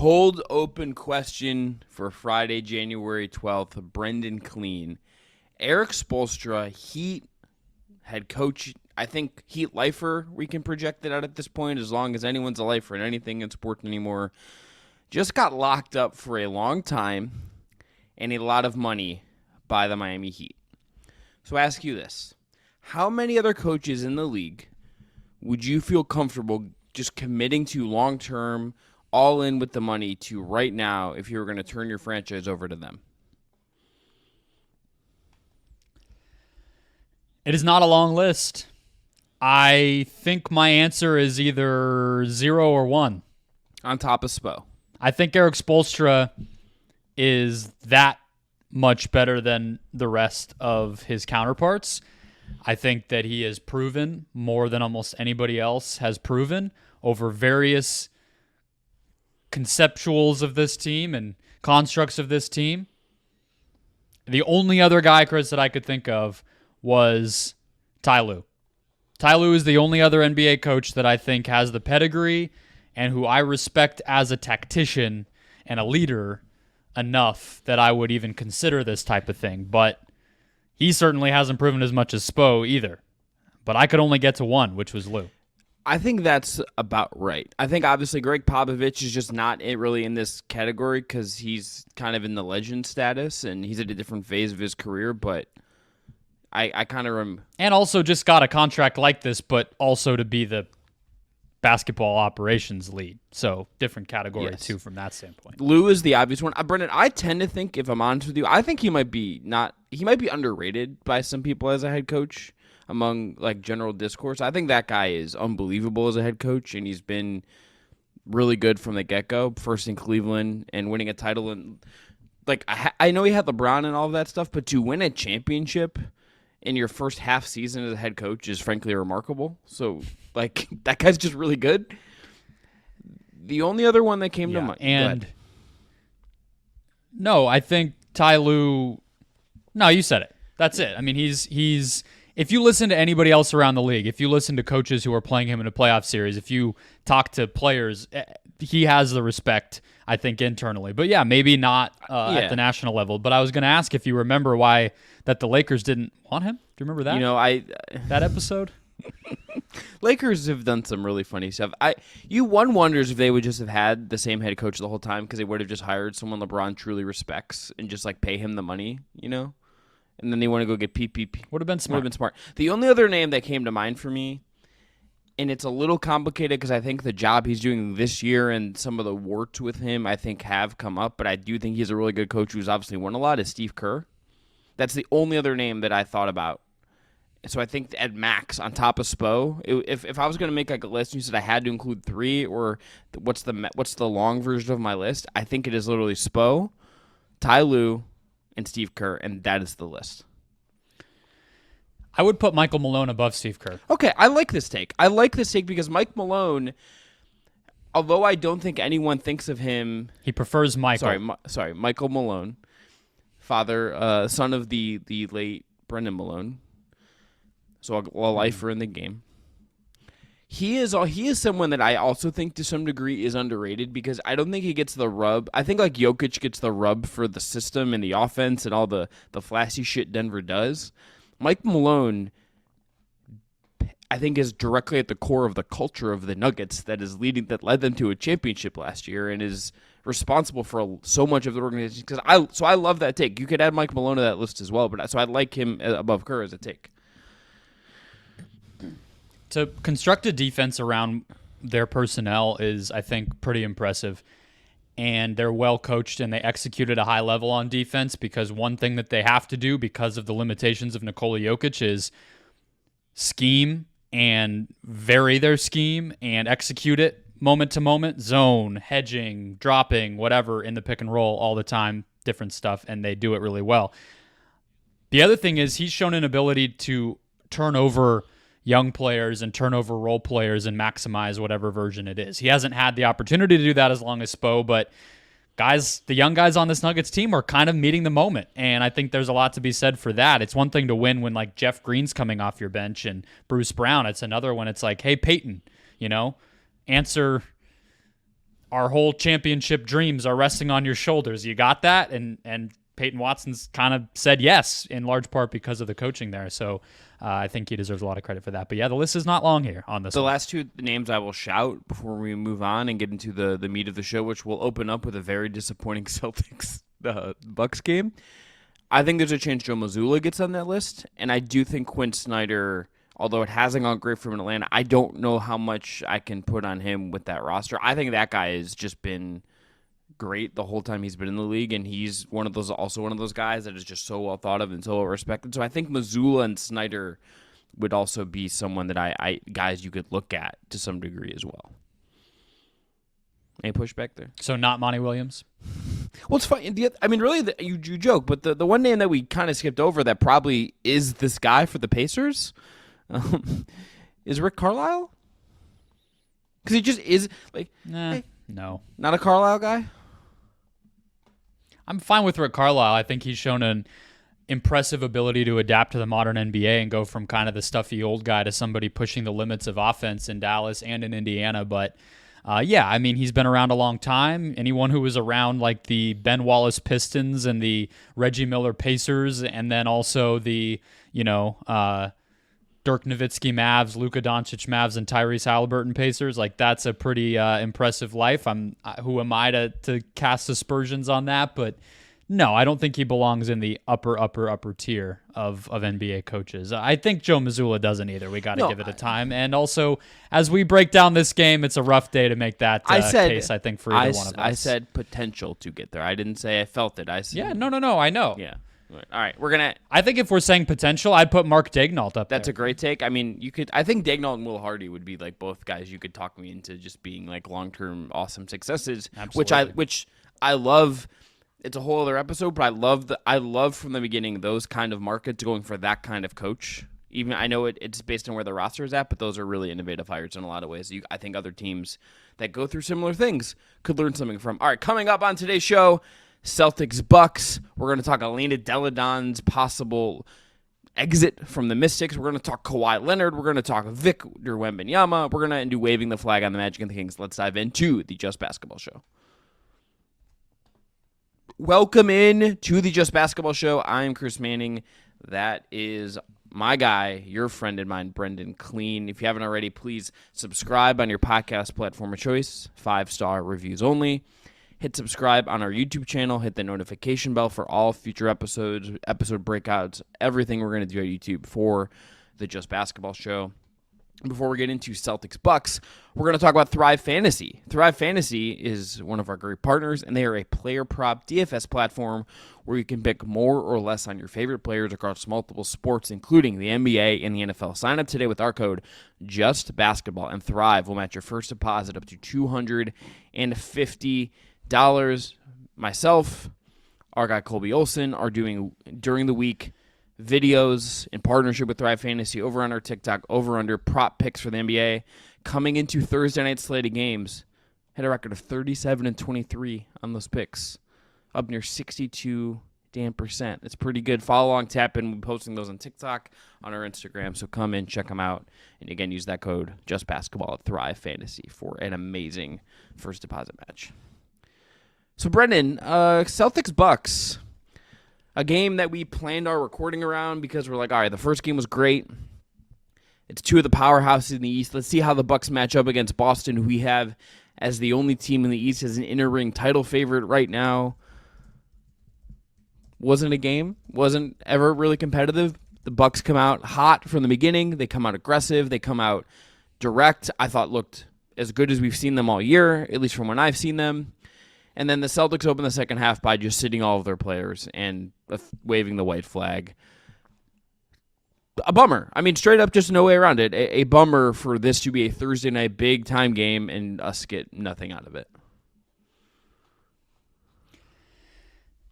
cold open question for Friday, January 12th, Brendon Kleen. Eric Spoelstra, Heat head coach, I think Heat lifer, we can project it out at this point, as long as anyone's a lifer in anything in sports anymore, just got locked up for a long time and a lot of money by the Miami Heat. So I ask you this. How many other coaches in the league would you feel comfortable just committing to long-term, all in with the money to right now if you were going to turn your franchise over to them? It is not a long list. I think my answer is either 0 or 1. On top of Spo. I think Eric Spoelstra is that much better than the rest of his counterparts. I think that he has proven more than almost anybody else has proven over various conceptuals of this team and constructs of this team. The only other guy, Chris, that I could think of was Ty Lue. Ty Lue is the only other NBA coach that I think has the pedigree and who I respect as a tactician and a leader enough that I would even consider this type of thing. But he certainly hasn't proven as much as Spo either. But I could only get to 1, which was Lue. I think that's about right. I think obviously Greg Popovich is just not really in this category because he's kind of in the legend status and he's at a different phase of his career, but I kind of and also just got a contract like this, but also to be the basketball operations lead. So different category too from that standpoint. Lue is the obvious one. Brendan, I tend to think, if I'm honest with you, I think he might be underrated by some people as a head coach among like general discourse. I think that guy is unbelievable as a head coach, and he's been really good from the get-go, first in Cleveland and winning a title. And like I know he had LeBron and all of that stuff, but to win a championship in your first half season as a head coach is frankly remarkable. So, like, that guy's just really good. The only other one that came to mind. And no, I think Ty Lue. No, you said it. That's it. I mean, he's. If you listen to anybody else around the league, if you listen to coaches who are playing him in a playoff series, if you talk to players, he has the respect, I think, internally. But yeah, maybe not at the national level. But I was going to ask if you remember why that the Lakers didn't want him. Do you remember that? You know, that episode? Lakers have done some really funny stuff. One wonders if they would just have had the same head coach the whole time because they would have just hired someone LeBron truly respects and just like pay him the money, you know? And then they want to go get PPP. Would have been smart. The only other name that came to mind for me, and it's a little complicated because I think the job he's doing this year and some of the warts with him I think have come up, but I do think he's a really good coach who's obviously won a lot, is Steve Kerr. That's the only other name that I thought about. So I think at max, on top of Spo, if I was going to make like a list and you said I had to include 3, or what's the long version of my list, I think it is literally Spo, Ty Lue, and Steve Kerr, and that is the list. I would put Michael Malone above Steve Kerr. Okay, I like this take. Because Mike Malone, although I don't think anyone thinks of him... He prefers Michael. Sorry, Michael Malone, son of the late Brendan Malone, so a lifer in the game. He is someone that I also think to some degree is underrated because I don't think he gets the rub. I think like Jokic gets the rub for the system and the offense and all the flashy shit Denver does. Mike Malone, I think, is directly at the core of the culture of the Nuggets that led them to a championship last year and is responsible for so much of the organization. So I love that take. You could add Mike Malone to that list as well, but so I'd like him above Kerr as a take. To construct a defense around their personnel is, I think, pretty impressive. And they're well coached and they execute at a high level on defense because one thing that they have to do because of the limitations of Nikola Jokic is scheme and vary their scheme and execute it moment to moment, zone, hedging, dropping, whatever in the pick and roll all the time, different stuff, and they do it really well. The other thing is he's shown an ability to turn over young players and turn over role players and maximize whatever version it is. He hasn't had the opportunity to do that as long as Spo, but the young guys on this Nuggets team are kind of meeting the moment, and I think there's a lot to be said for that. It's one thing to win when like Jeff Green's coming off your bench and Bruce Brown. It's another when it's like, hey, Peyton, answer our whole championship dreams are resting on your shoulders. You got that? And Peyton Watson's kind of said yes, in large part because of the coaching there. So I think he deserves a lot of credit for that. But yeah, the list is not long here on this The one. last two names I will shout before we move on and get into the meat of the show, which will open up with a very disappointing Celtics Bucks game. I think there's a chance Joe Mazzulla gets on that list, and I do think Quinn Snyder, although it hasn't gone great for him in Atlanta, I don't know how much I can put on him with that roster. I think that guy has just been great the whole time he's been in the league, and he's one of those guys that is just so well thought of and so well respected. So I think Mazzulla and Snyder would also be someone that I guys you could look at to some degree as well. Any pushback there? So not Monty Williams? Well, it's funny. I mean, really, you joke, but the one name that we kind of skipped over that probably is this guy for the Pacers is Rick Carlisle. Because he just is like, hey, No. not a Carlisle guy. I'm fine with Rick Carlisle. I think he's shown an impressive ability to adapt to the modern NBA and go from kind of the stuffy old guy to somebody pushing the limits of offense in Dallas and in Indiana. But yeah, I mean, he's been around a long time. Anyone who was around like the Ben Wallace Pistons and the Reggie Miller Pacers, and then also the, Dirk Nowitzki Mavs, Luka Doncic Mavs, and Tyrese Halliburton Pacers, like that's a pretty impressive life. Who am I to cast aspersions on that? But no, I don't think he belongs in the upper tier of NBA coaches. I think Joe Mazzulla doesn't either. We got to give it a time. And also, as we break down this game, it's a rough day to make that case, I think, for either one of us. I said potential to get there. I didn't say I felt it. I said, yeah, no, I know. Yeah. All right, we're gonna. I think if we're saying potential, I'd put Mark Daigneault up there. That's a great take. I mean, you could. I think Daigneault and Will Hardy would be like both guys you could talk me into just being like long-term awesome successes. Absolutely. Which I love. It's a whole other episode, but I love from the beginning those kind of markets going for that kind of coach. Even I know it's based on where the roster is at, but those are really innovative hires in a lot of ways. I think other teams that go through similar things could learn something from. All right, coming up on today's show. Celtics-Bucks. We're going to talk Elena Delle possible exit from the Mystics. We're going to talk Kawhi Leonard. We're going to talk Victor Wembanyama. We're going to do waving the flag on the Magic and the Kings. Let's dive into the Just Basketball Show. Welcome in to the Just Basketball Show. I am Chris Manning. That is my guy, your friend and mine, Brendon Kleen. If you haven't already, please subscribe on your podcast platform of choice. 5-star reviews only. Hit subscribe on our YouTube channel. Hit the notification bell for all future episodes, episode breakouts, everything we're going to do at YouTube for the Just Basketball Show. Before we get into Celtics-Bucks, we're going to talk about Thrive Fantasy. Thrive Fantasy is one of our great partners, and they are a player prop DFS platform where you can pick more or less on your favorite players across multiple sports, including the NBA and the NFL. Sign up today with our code JUSTBASKETBALL, and Thrive will match your first deposit up to $250. Myself, our guy Colby Olson are doing during the week videos in partnership with Thrive Fantasy over on our TikTok, over under prop picks for the NBA. Coming into Thursday night slated games, had a record of 37-23 on those picks, up near 62%. It's pretty good. Follow along, tap in. We're posting those on TikTok, on our Instagram. So come in, check them out, and again, use that code JustBasketball at Thrive Fantasy for an amazing first deposit match. So Brendon, Celtics-Bucks, a game that we planned our recording around because we're like, all right, the first game was great. It's two of the powerhouses in the East. Let's see how the Bucks match up against Boston, who we have as the only team in the East as an inner-ring title favorite right now. Wasn't a game. Wasn't ever really competitive. The Bucks come out hot from the beginning. They come out aggressive. They come out direct. I thought looked as good as we've seen them all year, at least from when I've seen them. And then the Celtics open the second half by just sitting all of their players and waving the white flag. A bummer. I mean, straight up, just no way around it. A bummer for this to be a Thursday night big-time game and us get nothing out of it.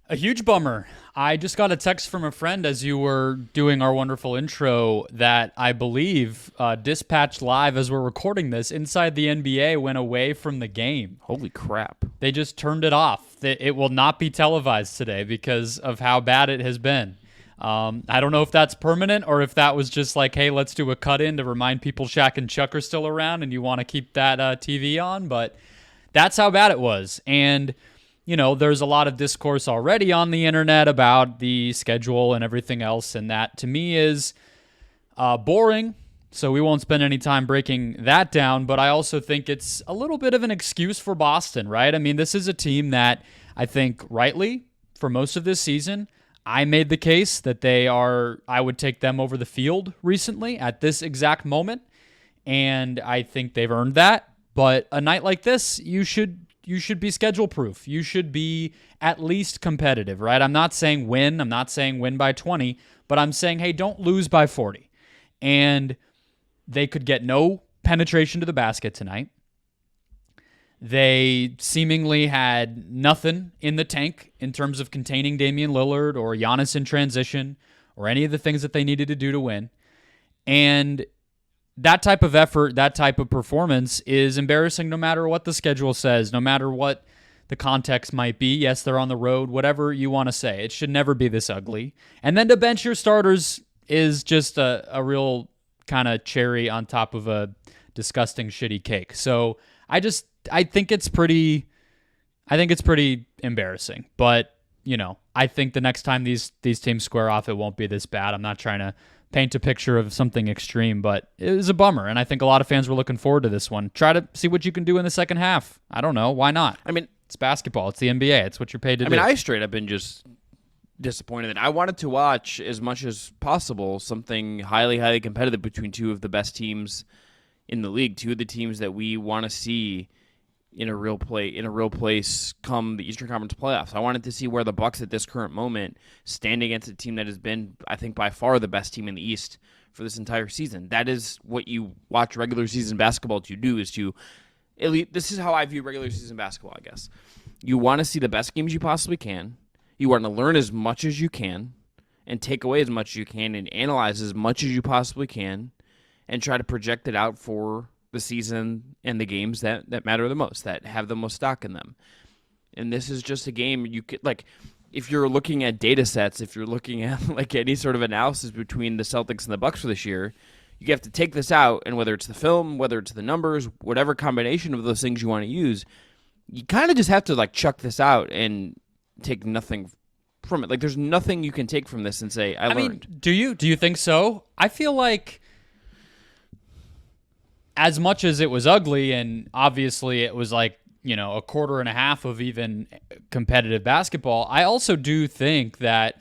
A huge bummer. I just got a text from a friend as you were doing our wonderful intro that I believe dispatched live as we're recording this inside the NBA went away from the game. Holy crap. They just turned it off. It will not be televised today because of how bad it has been. I don't know if that's permanent or if that was just like, hey, let's do a cut-in to remind people Shaq and Chuck are still around and you want to keep that TV on, but That's how bad it was. And, there's a lot of discourse already on the internet about the schedule and everything else. And that, to me, is boring. So we won't spend any time breaking that down. But I also think it's a little bit of an excuse for Boston, right? I mean, this is a team that I think rightly, for most of this season, I made the case that I would take them over the field recently at this exact moment. And I think they've earned that. But a night like this, you should be schedule proof. You should be at least competitive, right? I'm not saying win. I'm not saying win by 20, but I'm saying, hey, don't lose by 40. And they could get no penetration to the basket tonight. They seemingly had nothing in the tank in terms of containing Damian Lillard or Giannis in transition or any of the things that they needed to do to win. And that type of effort, that type of performance is embarrassing no matter what the schedule says, no matter what the context might be. Yes, they're on the road, whatever you want to say. It should never be this ugly. And then to bench your starters is just a real kind of cherry on top of a disgusting, shitty cake. So I think it's pretty embarrassing. But, I think the next time these teams square off, it won't be this bad. I'm not trying to paint a picture of something extreme, but it was a bummer. And I think a lot of fans were looking forward to this one. Try to see what you can do in the second half. I don't know. Why not? I mean, it's basketball. It's the NBA. It's what you're paid to do. I straight up been just disappointed that I wanted to watch as much as possible something highly, highly competitive between two of the best teams in the league, two of the teams that we want to see in a real place come the Eastern Conference playoffs. I wanted to see where the Bucks at this current moment stand against a team that has been, I think, by far the best team in the East for this entire season. That is what you watch regular season basketball to do, is to this is how I view regular season basketball, I guess. You want to see the best games you possibly can. You want to learn as much as you can and take away as much as you can and analyze as much as you possibly can and try to project it out for the season and the games that matter the most, that have the most stock in them. And this is just a game you could, like, if you're looking at data sets, if you're looking at like any sort of analysis between the Celtics and the Bucks for this year, you have to take this out, and whether it's the film, whether it's the numbers, whatever combination of those things you want to use, you kind of just have to like chuck this out and take nothing from it. Like, there's nothing you can take from this and say, I learned. Mean, do you think so? I feel like, as much as it was ugly, and obviously it was like, a quarter and a half of even competitive basketball, I also do think that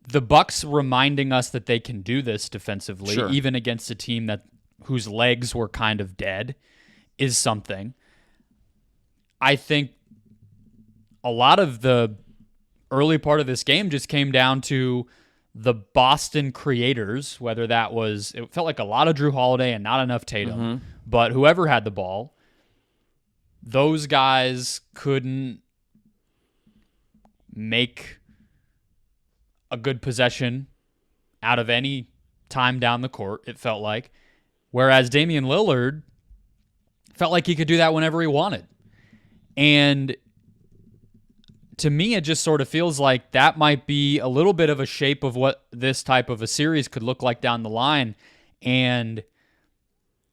the Bucks reminding us that they can do this defensively, sure, even against a team whose legs were kind of dead, is something. I think a lot of the early part of this game just came down to the Boston creators, whether that was, it felt like a lot of Drew Holiday and not enough Tatum, but whoever had the ball, those guys couldn't make a good possession out of any time down the court, it felt like. Whereas Damian Lillard felt like he could do that whenever he wanted. And to me, it just sort of feels like that might be a little bit of a shape of what this type of a series could look like down the line. And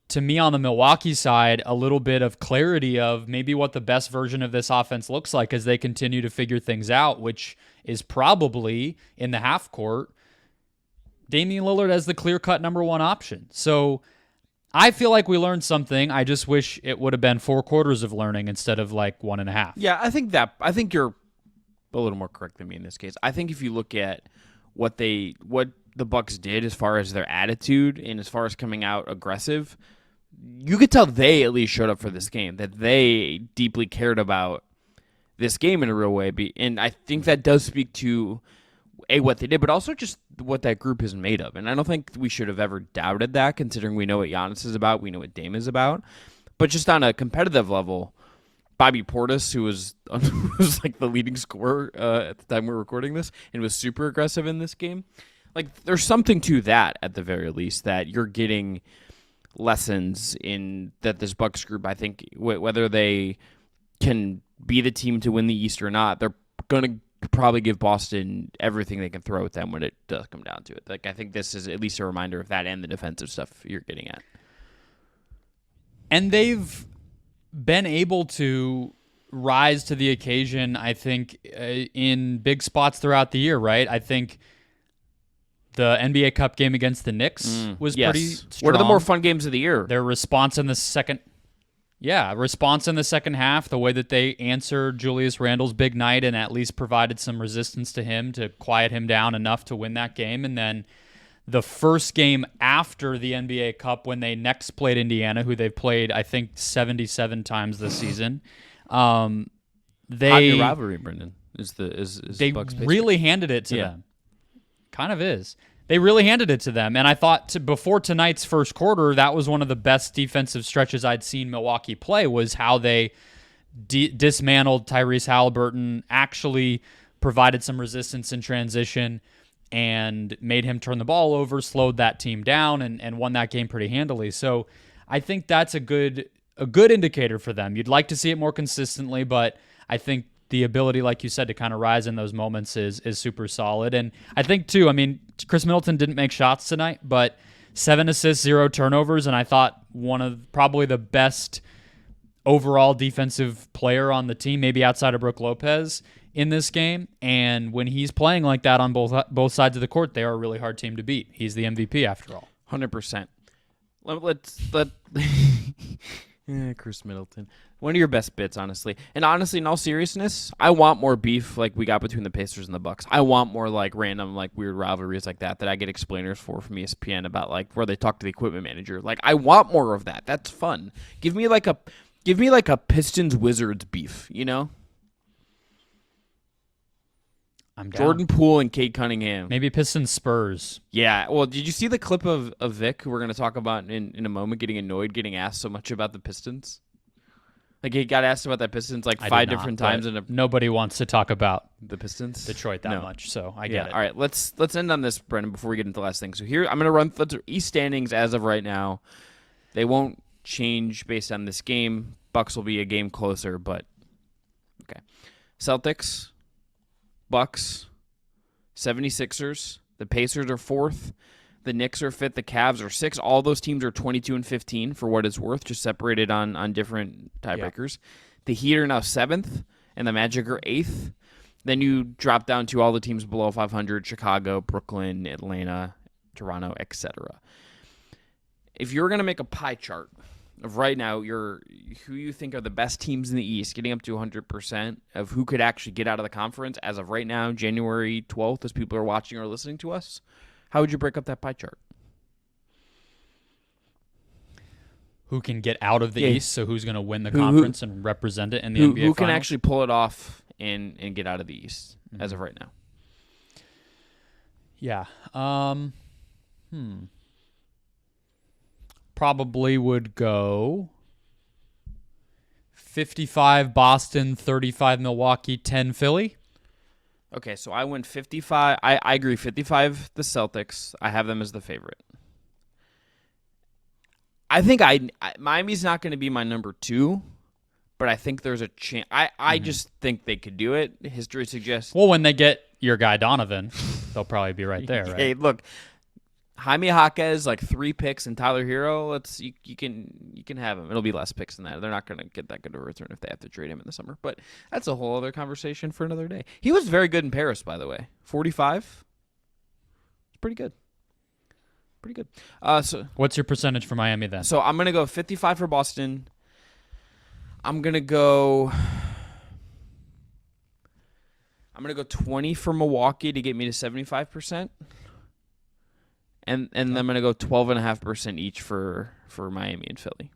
to me, on the Milwaukee side, a little bit of clarity of maybe what the best version of this offense looks like as they continue to figure things out, which is probably in the half court, Damian Lillard as the clear-cut number one option. So I feel like we learned something. I just wish it would have been 4 quarters of learning instead of like 1.5. Yeah, I think you're a little more correct than me in this case. I think if you look at what the Bucks did as far as their attitude and as far as coming out aggressive, you could tell they at least showed up for this game, that they deeply cared about this game in a real way. And I think that does speak to what they did, but also just what that group is made of. And I don't think we should have ever doubted that, considering we know what Giannis is about, we know what Dame is about. But just on a competitive level, Bobby Portis, who was like the leading scorer at the time we were recording this, and was super aggressive in this game. Like, there's something to that at the very least, that you're getting lessons in that this Bucks group, I think, whether they can be the team to win the East or not, they're going to probably give Boston everything they can throw at them when it does come down to it. Like, I think this is at least a reminder of that and the defensive stuff you're getting at. And they've been able to rise to the occasion, I think, in big spots throughout the year, right? I think the NBA Cup game against the Knicks was pretty strong. One of the more fun games of the year. Their response in the second half, the way that they answered Julius Randle's big night and at least provided some resistance to him to quiet him down enough to win that game. And then the first game after the NBA Cup, when they next played Indiana, who they've played, I think, 77 times this season. They rivalry, Brendan, they Bucks really handed it to them. Kind of is. They really handed it to them. And I thought before tonight's first quarter, that was one of the best defensive stretches I'd seen Milwaukee play, was how they dismantled Tyrese Halliburton, actually provided some resistance in transition, and made him turn the ball over, slowed that team down, and won that game pretty handily. So I think that's a good indicator for them. You'd like to see it more consistently, but I think the ability, like you said, to kind of rise in those moments is super solid. And I think, too, I mean, Chris Middleton didn't make shots tonight, but 7 assists, 0 turnovers, and I thought one of probably the best overall defensive player on the team, maybe outside of Brook Lopez, in this game. And when he's playing like that on both sides of the court, they are a really hard team to beat. He's the MVP after all. 100%. Chris Middleton. One of your best bits, honestly. And honestly, in all seriousness, I want more beef like we got between the Pacers and the Bucks. I want more like random, like weird rivalries like that I get explainers for from ESPN about like where they talk to the equipment manager. Like I want more of that. That's fun. Give me like a Pistons Wizards beef, you know? I'm down. Jordan Poole and Cade Cunningham. Maybe Pistons Spurs. Yeah. Well, did you see the clip of Vic, who we're going to talk about in a moment, getting asked so much about the Pistons? Like he got asked about that Pistons like 5 different times. Nobody wants to talk about the Pistons, Detroit that much, so I get it. All right, let's end on this, Brendan, before we get into the last thing. So here, I'm going to run the East standings as of right now. They won't change based on this game. Bucks will be a game closer, but okay. Celtics, Bucks, 76ers. The Pacers are 4th. The Knicks are 5th. The Cavs are 6th. All those teams are 22 and 15 for what it's worth, just separated on different tiebreakers. Yeah. The Heat are now 7th, and the Magic are 8th. Then you drop down to all the teams below 500, Chicago, Brooklyn, Atlanta, Toronto, etc. If you're going to make a pie chart of right now, who you think are the best teams in the East, getting up to 100% of who could actually get out of the conference as of right now, January 12th, as people are watching or listening to us, how would you break up that pie chart? Who can get out of the East, so who's going to win the conference and represent it in the NBA Who can Finals? actually pull it off and get out of the East as of right now? Yeah. Probably would go 55 Boston, 35 Milwaukee, 10 Philly. Okay, so I went 55. I agree, 55 the Celtics. I have them as the favorite. I think Miami's not going to be my number 2, but I think there's a chance. I just think they could do it. History suggests. Well, when they get your guy Donovan, they'll probably be right there, right? Hey, look, Jaime Jaquez, like 3 picks, and Tyler Hero. You can have him. It'll be less picks than that. They're not going to get that good of a return if they have to trade him in the summer. But that's a whole other conversation for another day. He was very good in Paris, by the way. 45. It's pretty good. Pretty good. So what's your percentage for Miami then? So I'm gonna go 55 for Boston. I'm gonna go 20 for Milwaukee to get me to 75%. And then I'm going to go 12.5% each for Miami and Philly.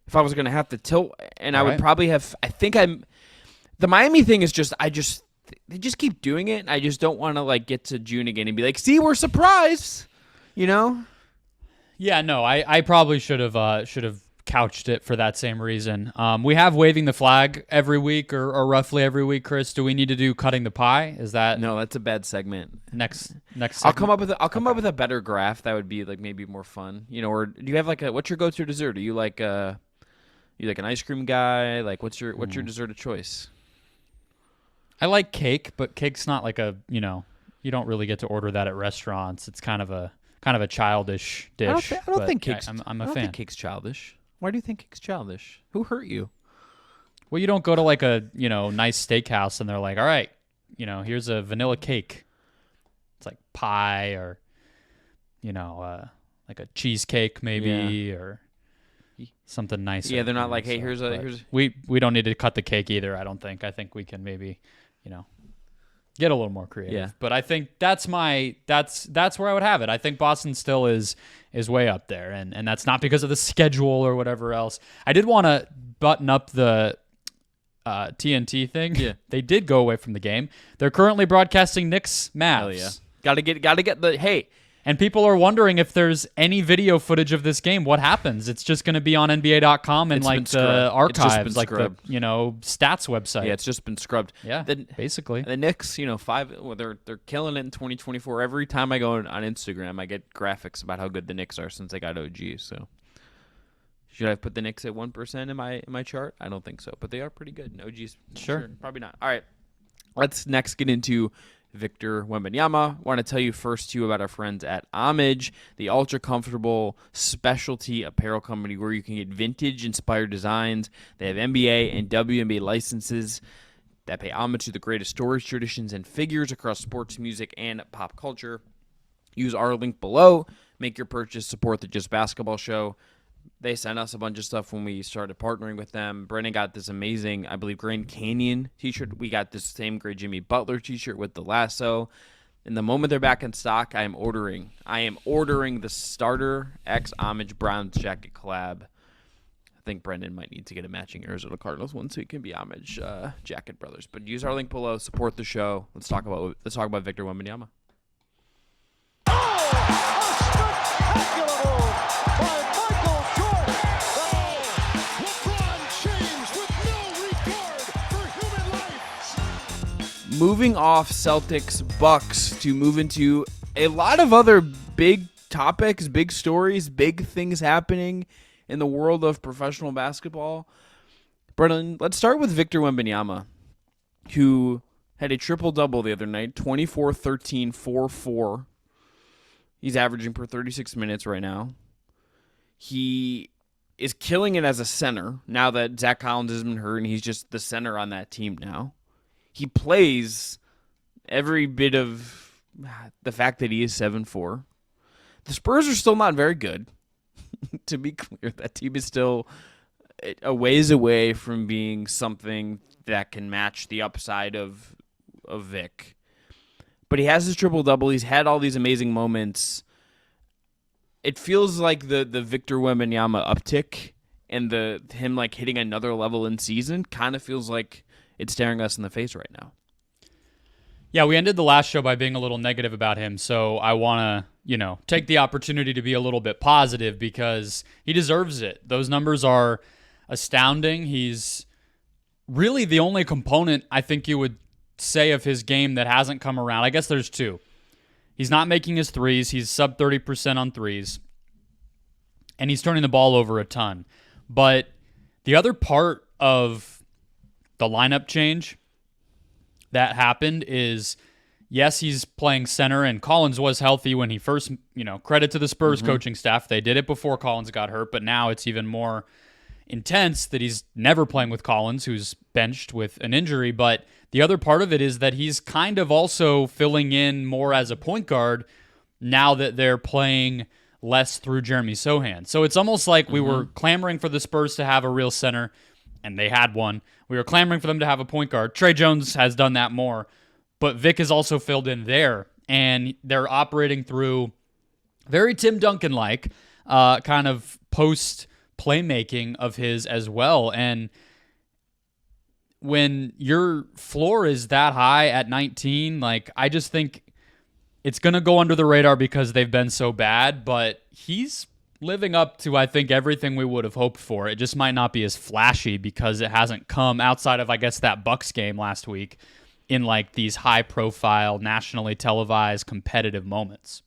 If I was going to have to tilt, and I would probably have, the Miami thing is they just keep doing it, and I just don't want to like get to June again and be like, see, we're surprised, you know? Yeah, no, I probably should have couched it for that same reason. We have waving the flag every week or roughly every week, Chris. Do we need to do cutting the pie? Is that No, that's a bad segment. Next segment? I'll come up with a better graph that would be like maybe more fun. You know, or do you have like what's your go-to dessert? Are you like an ice cream guy? Like what's your dessert of choice? I like cake, but cake's not like you don't really get to order that at restaurants. It's kind of a childish dish. I don't think cake's I'm a fan. I don't think cake's childish. Why do you think it's childish? Who hurt you? Well, you don't go to like a, nice steakhouse and they're like, all right, here's a vanilla cake. It's like pie or, like a cheesecake maybe or something nice. Yeah, they're not like, hey, here's. We don't need to cut the cake either, I don't think. I think we can maybe, get a little more creative. Yeah. But I think that's where I would have it. I think Boston still is way up there, and that's not because of the schedule or whatever else. I did want to button up the TNT thing. Yeah. They did go away from the game. They're currently broadcasting Knicks Mavs. Hell yeah. Gotta get the hey. And people are wondering if there's any video footage of this game. What happens? It's just going to be on NBA.com and like the archives, like the stats website. Yeah, it's just been scrubbed. Yeah, basically. The Knicks, they're killing it in 2024. Every time I go on Instagram, I get graphics about how good the Knicks are since they got OG. So should I put the Knicks at 1% in my chart? I don't think so, but they are pretty good. OG's sure, probably not. All right, let's next get into Victor Wembanyama. Want to tell you first too about our friends at Homage, the ultra comfortable specialty apparel company where you can get vintage inspired designs. They have NBA and WNBA licenses that pay homage to the greatest stories, traditions, and figures across sports, music, and pop culture. Use our link below. Make your purchase. Support the Just Basketball Show. They sent us a bunch of stuff when we started partnering with them. Brennan got this amazing, I believe, Grand Canyon t-shirt. We got this same great Jimmy Butler t-shirt with the lasso. And the moment they're back in stock, I am ordering the Starter X Homage Browns jacket collab. I think Brendan might need to get a matching Arizona Cardinals one so he can be Homage jacket brothers. But use our link below, support the show. Let's talk about Victor Wembanyama. Moving off Celtics-Bucks to move into a lot of other big topics, big stories, big things happening in the world of professional basketball. Brennan, let's start with Victor Wembanyama, who had a triple-double the other night, 24, 13, 4, 4. He's averaging per 36 minutes right now. He is killing it as a center now that Zach Collins has been hurt, and he's just the center on that team now. He plays every bit of the fact that he is 7'4". The Spurs are still not very good. To be clear, that team is still a ways away from being something that can match the upside of Vic. But he has his triple-double. He's had all these amazing moments. It feels like the Victor Wembanyama uptick and him like hitting another level in season kind of feels like it's staring us in the face right now. Yeah, we ended the last show by being a little negative about him, so I want to, take the opportunity to be a little bit positive because he deserves it. Those numbers are astounding. He's really the only component I think you would say of his game that hasn't come around. I guess there's two. He's not making his threes. He's sub 30% on threes, and he's turning the ball over a ton. But the other part of the lineup change that happened is, yes, he's playing center, and Collins was healthy when he first, credit to the Spurs coaching staff. They did it before Collins got hurt, but now it's even more intense that he's never playing with Collins, who's benched with an injury. But the other part of it is that he's kind of also filling in more as a point guard now that they're playing less through Jeremy Sohan. So it's almost like we were clamoring for the Spurs to have a real center, and they had one. We were clamoring for them to have a point guard. Trey Jones has done that more, but Vic has also filled in there, and they're operating through very Tim Duncan-like kind of post playmaking of his as well. And when your floor is that high at 19, I just think it's going to go under the radar because they've been so bad, but he's living up to, I think, everything we would have hoped for. It just might not be as flashy because it hasn't come outside of, I guess, that Bucks game last week in these high-profile, nationally televised, competitive moments.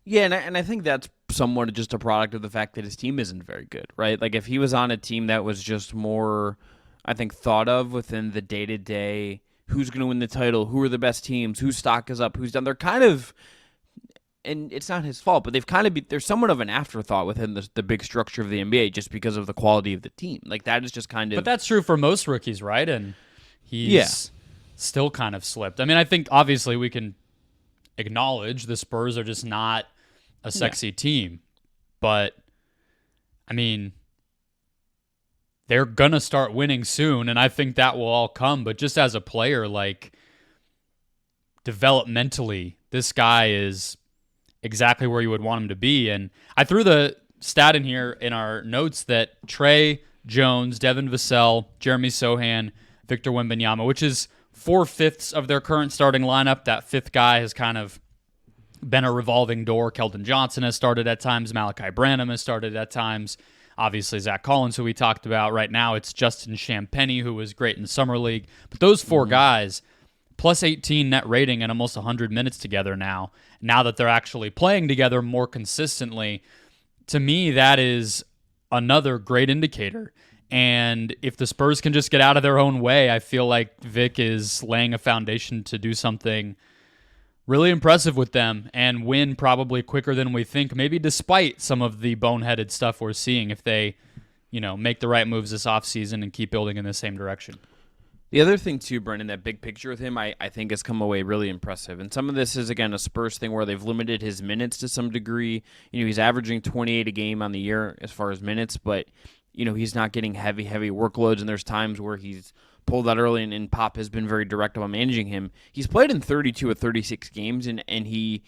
Yeah, and I think that's somewhat just a product of the fact that his team isn't very good, right? If he was on a team that was just more, I think, thought of within the day-to-day, who's going to win the title, who are the best teams, whose stock is up, who's down, they're kind of and it's not his fault, but they've kind of they're somewhat of an afterthought within the big structure of the NBA just because of the quality of the team. Like that is just kind of. But that's true for most rookies, right? And he's still kind of slipped. I mean, I think obviously we can acknowledge the Spurs are just not a sexy team, but I mean, they're gonna start winning soon, and I think that will all come. But just as a player, like developmentally, this guy is exactly where you would want him to be. And I threw the stat in here in our notes that Trey Jones, Devin Vassell, Jeremy Sohan, Victor Wembanyama, which is 4/5 of their current starting lineup. That fifth guy has kind of been a revolving door. Keldon Johnson has started at times. Malachi Branham has started at times. Obviously, Zach Collins, who we talked about. Right now, it's Justin Champagnie, who was great in Summer League. But those four guys, plus 18 net rating and almost 100 minutes together now that they're actually playing together more consistently, to me, that is another great indicator. And if the Spurs can just get out of their own way, I feel like Vic is laying a foundation to do something really impressive with them and win probably quicker than we think, maybe despite some of the boneheaded stuff we're seeing if they, make the right moves this offseason and keep building in the same direction. The other thing, too, Brendan, that big picture with him, I think has come away really impressive. And some of this is, again, a Spurs thing where they've limited his minutes to some degree. He's averaging 28 a game on the year as far as minutes, but, he's not getting heavy workloads. And there's times where he's pulled out early, and Pop has been very direct about managing him. He's played in 32 of 36 games, and he,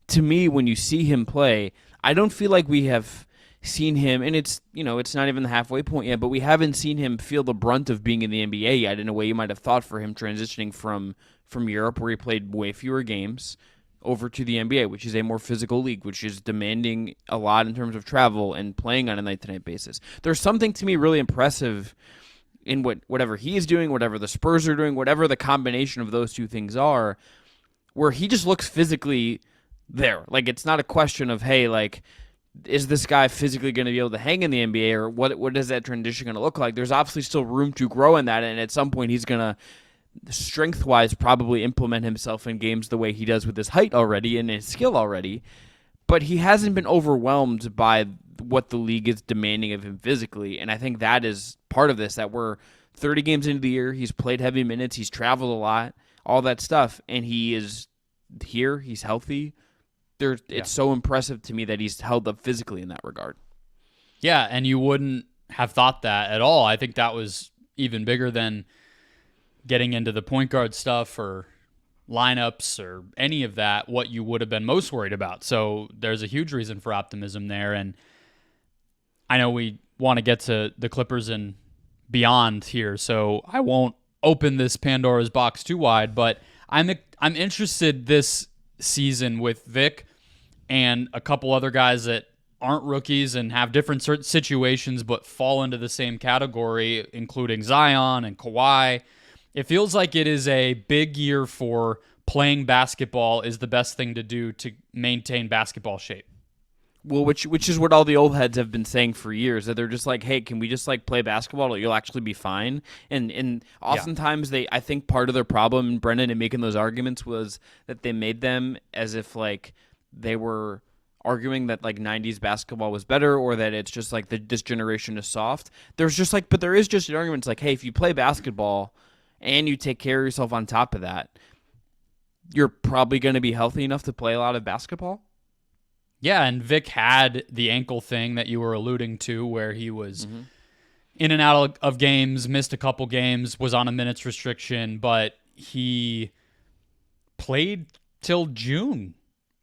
to me, when you see him play, I don't feel like we have seen him, and it's not even the halfway point yet, but we haven't seen him feel the brunt of being in the NBA yet in a way you might have thought for him transitioning from Europe, where he played way fewer games, over to the NBA, which is a more physical league, which is demanding a lot in terms of travel and playing on a night-to-night basis. There's something to me really impressive in whatever he is doing, whatever the Spurs are doing, whatever the combination of those two things are, where he just looks physically there. Like, it's not a question of, hey, like, is this guy physically going to be able to hang in the NBA, or what is that transition going to look like? There's obviously still room to grow in that, and at some point he's going to, strength-wise, probably implement himself in games the way he does with his height already and his skill already, but he hasn't been overwhelmed by what the league is demanding of him physically, and I think that is part of this, that we're 30 games into the year, he's played heavy minutes, he's traveled a lot, all that stuff, and he is here, he's healthy. It's so impressive to me that he's held up physically in that regard. Yeah, and you wouldn't have thought that at all. I think that was even bigger than getting into the point guard stuff or lineups or any of that, what you would have been most worried about. So there's a huge reason for optimism there. And I know we want to get to the Clippers and beyond here, so I won't open this Pandora's box too wide, but I'm interested this season with Vic and a couple other guys that aren't rookies and have different situations but fall into the same category, including Zion and Kawhi. It feels like it is a big year for playing basketball is the best thing to do to maintain basketball shape. Well, which is what all the old heads have been saying for years, that they're just like, hey, can we just like play basketball? You'll actually be fine. And oftentimes I think part of their problem, Brendan, in making those arguments was that they made them as if like they were arguing that like 90s basketball was better, or that it's just like this generation is soft. There's just like, but there is just an argument. It's like, hey, if you play basketball and you take care of yourself on top of that, you're probably going to be healthy enough to play a lot of basketball. Yeah, and Vic had the ankle thing that you were alluding to, where he was in and out of games, missed a couple games, was on a minutes restriction, but he played till June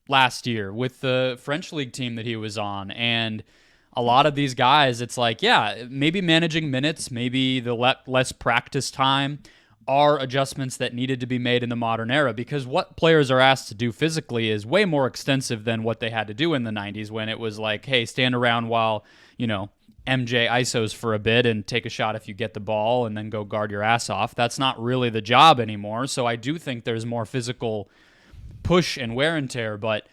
last year with the French league team that he was on. And a lot of these guys, it's like, yeah, maybe managing minutes, maybe the less practice time are adjustments that needed to be made in the modern era, because what players are asked to do physically is way more extensive than what they had to do in the 90s, when it was like, hey, stand around while, MJ ISOs for a bit and take a shot if you get the ball and then go guard your ass off. That's not really the job anymore. So I do think there's more physical push and wear and tear, but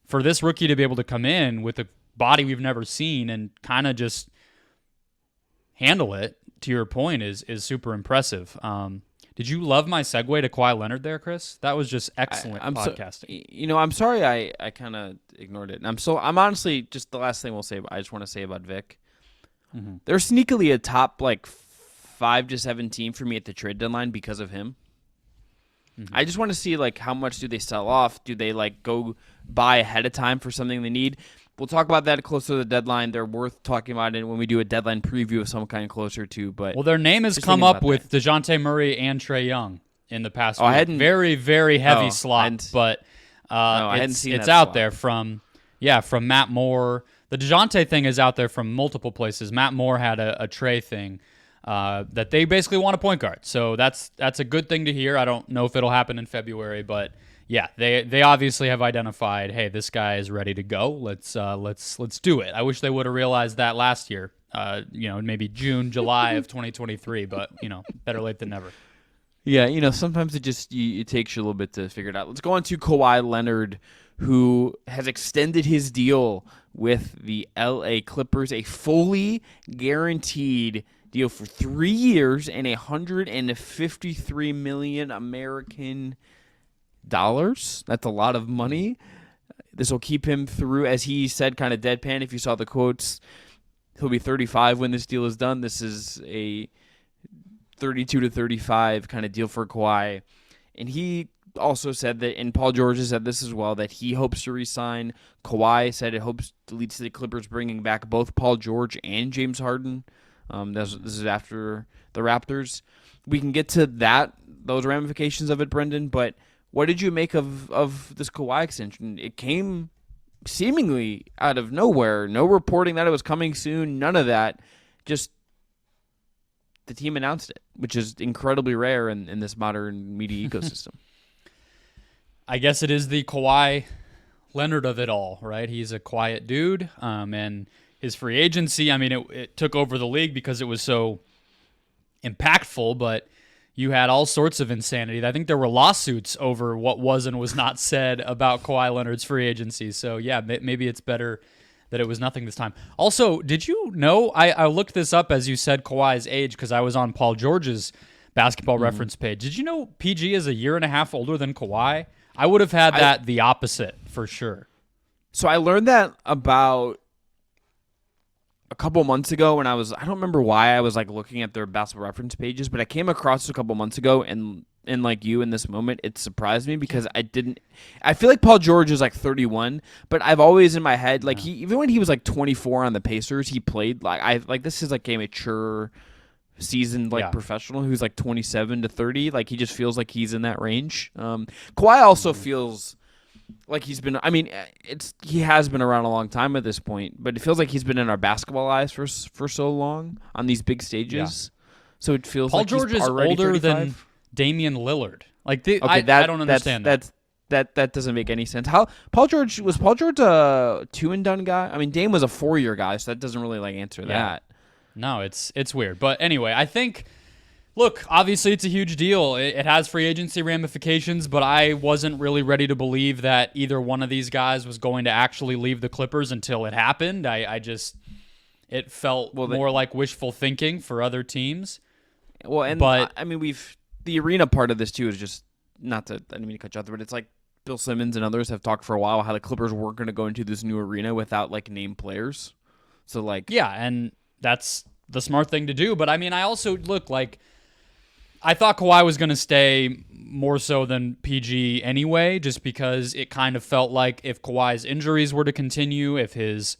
for this rookie to be able to come in with a body we've never seen and kind of just handle it, to your point, is super impressive. Did you love my segue to Kawhi Leonard there, Chris? That was just excellent podcasting. I'm sorry I kind of ignored it. And I'm honestly, just the last thing I just want to say about Vic. Mm-hmm. They're sneakily a top 5 to 7 team for me at the trade deadline because of him. Mm-hmm. I just want to see how much do they sell off? Do they go buy ahead of time for something they need? We'll talk about that closer to the deadline. They're worth talking about it when we do a deadline preview of some kind closer to. But their name has come up with DeJounte Murray and Trae Young in the past week. Very, very heavy slot, but it's out there from Matt Moore. The DeJounte thing is out there from multiple places. Matt Moore had a Trae thing that they basically want a point guard. So that's a good thing to hear. I don't know if it'll happen in February, but yeah, they obviously have identified, hey, this guy is ready to go. Let's do it. I wish they would have realized that last year. Maybe June, July of 2023, but better late than never. Yeah, sometimes it takes you a little bit to figure it out. Let's go on to Kawhi Leonard, who has extended his deal with the LA Clippers, a fully guaranteed deal for 3 years and $153 million American dollars. That's a lot of money. This will keep him through, as he said, kind of deadpan. If you saw the quotes, he'll be 35 when this deal is done. This is a 32 to 35 kind of deal for Kawhi. And he also said that, and Paul George has said this as well, that he hopes to re-sign. Kawhi said it hopes to lead to the Clippers bringing back both Paul George and James Harden. This is after the Raptors. We can get to those ramifications of it, Brendan, but what did you make of this Kawhi extension? It came seemingly out of nowhere. No reporting that it was coming soon. None of that. Just the team announced it, which is incredibly rare in this modern media ecosystem. I guess it is the Kawhi Leonard of it all, right? He's a quiet dude, and his free agency, it took over the league because it was so impactful, but you had all sorts of insanity. I think there were lawsuits over what was and was not said about Kawhi Leonard's free agency. So, yeah, maybe it's better that it was nothing this time. Also, did you know, I looked this up as you said Kawhi's age because I was on Paul George's basketball reference page. Did you know PG is a year and a half older than Kawhi? I would have had that the opposite for sure. So I learned that about a couple months ago I don't remember why I was looking at their basketball reference pages, but I came across it a couple months ago, and like you in this moment, it surprised me because I feel like Paul George is 31, but I've always in my head, even when he was 24 on the Pacers, he played this is a mature seasoned professional who's 27 to 30. He just feels like he's in that range. Kawhi also feels like he's been, he has been around a long time at this point, but it feels like he's been in our basketball eyes for so long on these big stages. Yeah. So it feels Paul like George he's is already older 35. than Damian Lillard. I don't understand that doesn't make any sense. How Paul George a 2-and-done guy? Dame was a 4-year guy, so that doesn't really answer that. No, it's weird. But anyway, I think, look, obviously it's a huge deal. It has free agency ramifications, but I wasn't really ready to believe that either one of these guys was going to actually leave the Clippers until it happened. It felt more like wishful thinking for other teams. Well, and the arena part of this too is just I didn't mean to cut you off there, but it's Bill Simmons and others have talked for a while how the Clippers weren't going to go into this new arena without named players. So and that's the smart thing to do. But I also I thought Kawhi was going to stay more so than PG anyway, just because it kind of felt like if Kawhi's injuries were to continue, if his,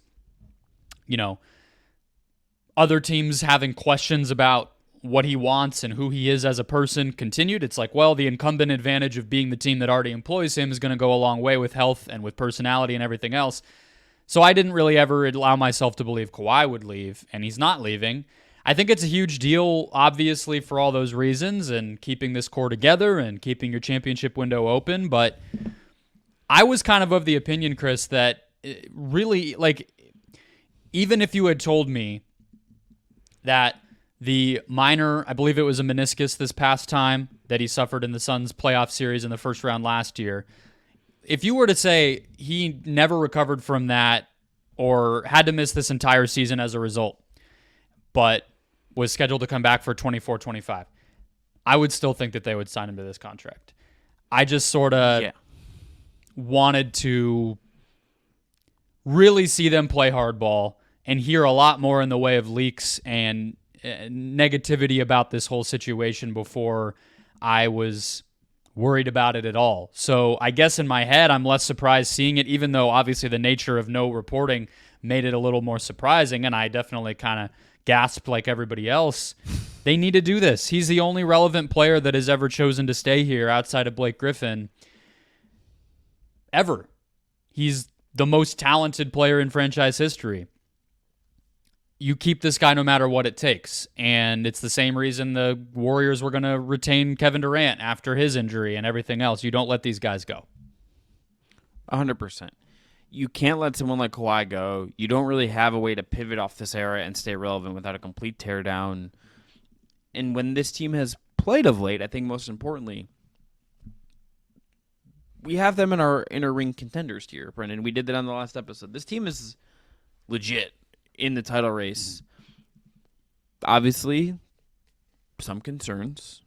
other teams having questions about what he wants and who he is as a person continued, it's the incumbent advantage of being the team that already employs him is going to go a long way with health and with personality and everything else. So I didn't really ever allow myself to believe Kawhi would leave, and he's not leaving. I think it's a huge deal, obviously, for all those reasons, and keeping this core together and keeping your championship window open. But I was kind of the opinion, Chris, that really, even if you had told me that the minor, I believe it was a meniscus this past time that he suffered in the Suns playoff series in the first round last year, if you were to say he never recovered from that or had to miss this entire season as a result, but was scheduled to come back for 24-25, I would still think that they would sign him to this contract. I just sort of wanted to really see them play hardball and hear a lot more in the way of leaks and negativity about this whole situation before I was worried about it at all. So I guess in my head, I'm less surprised seeing it, even though obviously the nature of no reporting made it a little more surprising, and I definitely kind of gasped like everybody else. They need to do this. He's the only relevant player that has ever chosen to stay here outside of Blake Griffin. Ever. He's the most talented player in franchise history. You keep this guy no matter what it takes. And it's the same reason the Warriors were going to retain Kevin Durant after his injury and everything else. You don't let these guys go. 100%. You can't let someone like Kawhi go. You don't really have a way to pivot off this era and stay relevant without a complete teardown. And when this team has played of late, I think most importantly, we have them in our inner ring contenders tier, Brendan. We did that on the last episode. This team is legit in the title race. Obviously, some concerns.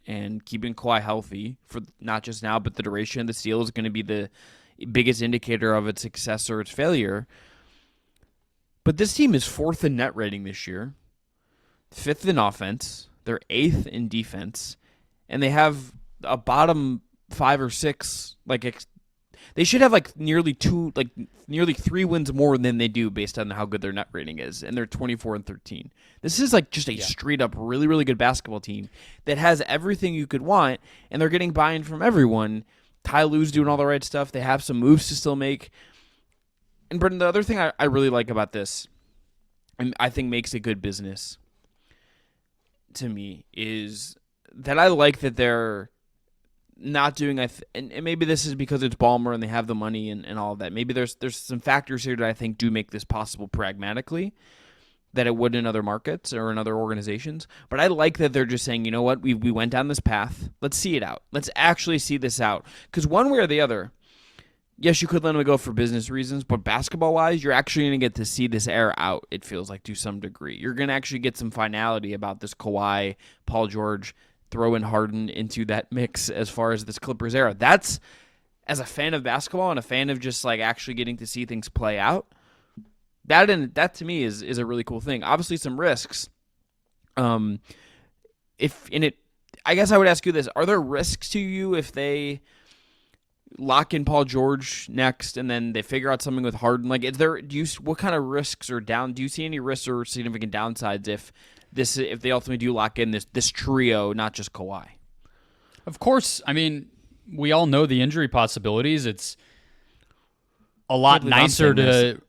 And keeping Kawhi healthy for not just now, but the duration of the steal is going to be the biggest indicator of its success or its failure. But this team is 4th in net rating this year, 5th in offense, they're 8th in defense, and they have a bottom 5 or 6. They should have nearly 3 wins more than they do based on how good their net rating is, and they're 24-13. This is just a straight up really, really good basketball team that has everything you could want, and they're getting buy-in from everyone. Ty Lue's doing all the right stuff. They have some moves to still make. And Brendan, the other thing I really like about this, and I think makes a good business to me, is that I like that they're not doing, and maybe this is because it's Ballmer and they have the money and all of that. Maybe there's some factors here that I think do make this possible pragmatically that it would in other markets or in other organizations. But I like that they're just saying, you know what, we went down this path. Let's see it out. Let's actually see this out. Because one way or the other, yes, you could let them go for business reasons, but basketball-wise, you're actually going to get to see this era out, it feels like, to some degree. You're going to actually get some finality about this Kawhi, Paul George, throw in Harden into that mix as far as this Clippers era. That's, as a fan of basketball and a fan of just actually getting to see things play out, that to me is a really cool thing. Obviously, some risks. I guess I would ask you this: are there risks to you if they lock in Paul George next and then they figure out something with Harden? What kind of risks do you see any risks or significant downsides if they ultimately do lock in this trio, not just Kawhi? Of course. I mean, we all know the injury possibilities. It's a lot nicer to.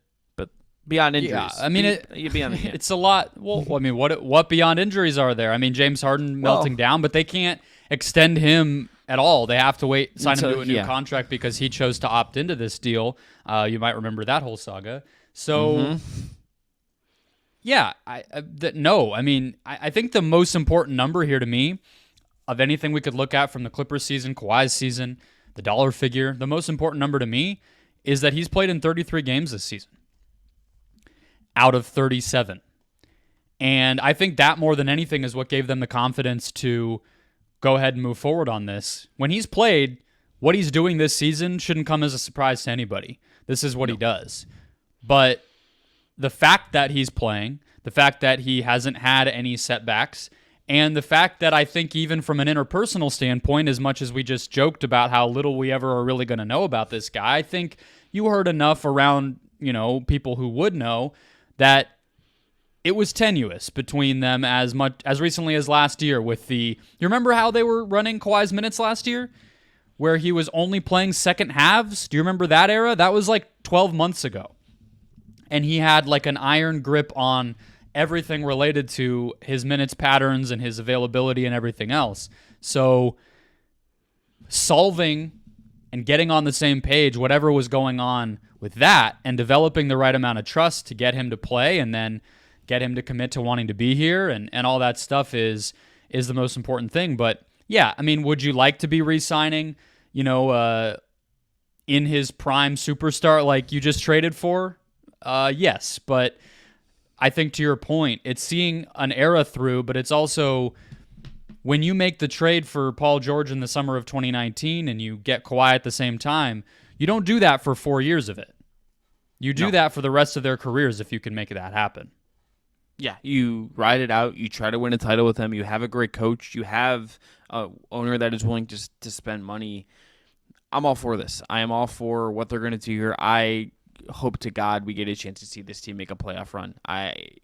Beyond injuries. Yeah, I mean, it's a lot. Well, I mean, what beyond injuries are there? I mean, James Harden melting down, but they can't extend him at all. They have to sign him to a new contract because he chose to opt into this deal. You might remember that whole saga. So, I think the most important number here to me of anything we could look at from the Clippers season, Kawhi's season, the dollar figure, the most important number to me is that he's played in 33 games this season out of 37. And I think that more than anything is what gave them the confidence to go ahead and move forward on this. When he's played, what he's doing this season shouldn't come as a surprise to anybody. This is what he does. But the fact that he's playing, the fact that he hasn't had any setbacks, and the fact that I think even from an interpersonal standpoint, as much as we just joked about how little we ever are really going to know about this guy, I think you heard enough around, people who would know that it was tenuous between them as recently as last year with you remember how they were running Kawhi's minutes last year? Where he was only playing second halves? Do you remember that era? That was 12 months ago. And he had an iron grip on everything related to his minutes patterns and his availability and everything else. So solving and getting on the same page, whatever was going on with that, and developing the right amount of trust to get him to play and then get him to commit to wanting to be here and all that stuff is the most important thing. But yeah, I mean, would you like to be re-signing, in his prime superstar like you just traded for? Yes, but I think to your point, it's seeing an era through, but it's also when you make the trade for Paul George in the summer of 2019 and you get Kawhi at the same time, you don't do that for 4 years of it. You do that for the rest of their careers if you can make that happen. Yeah, you ride it out. You try to win a title with them. You have a great coach. You have an owner that is willing to spend money. I'm all for this. I am all for what they're going to do here. I hope to God we get a chance to see this team make a playoff run. I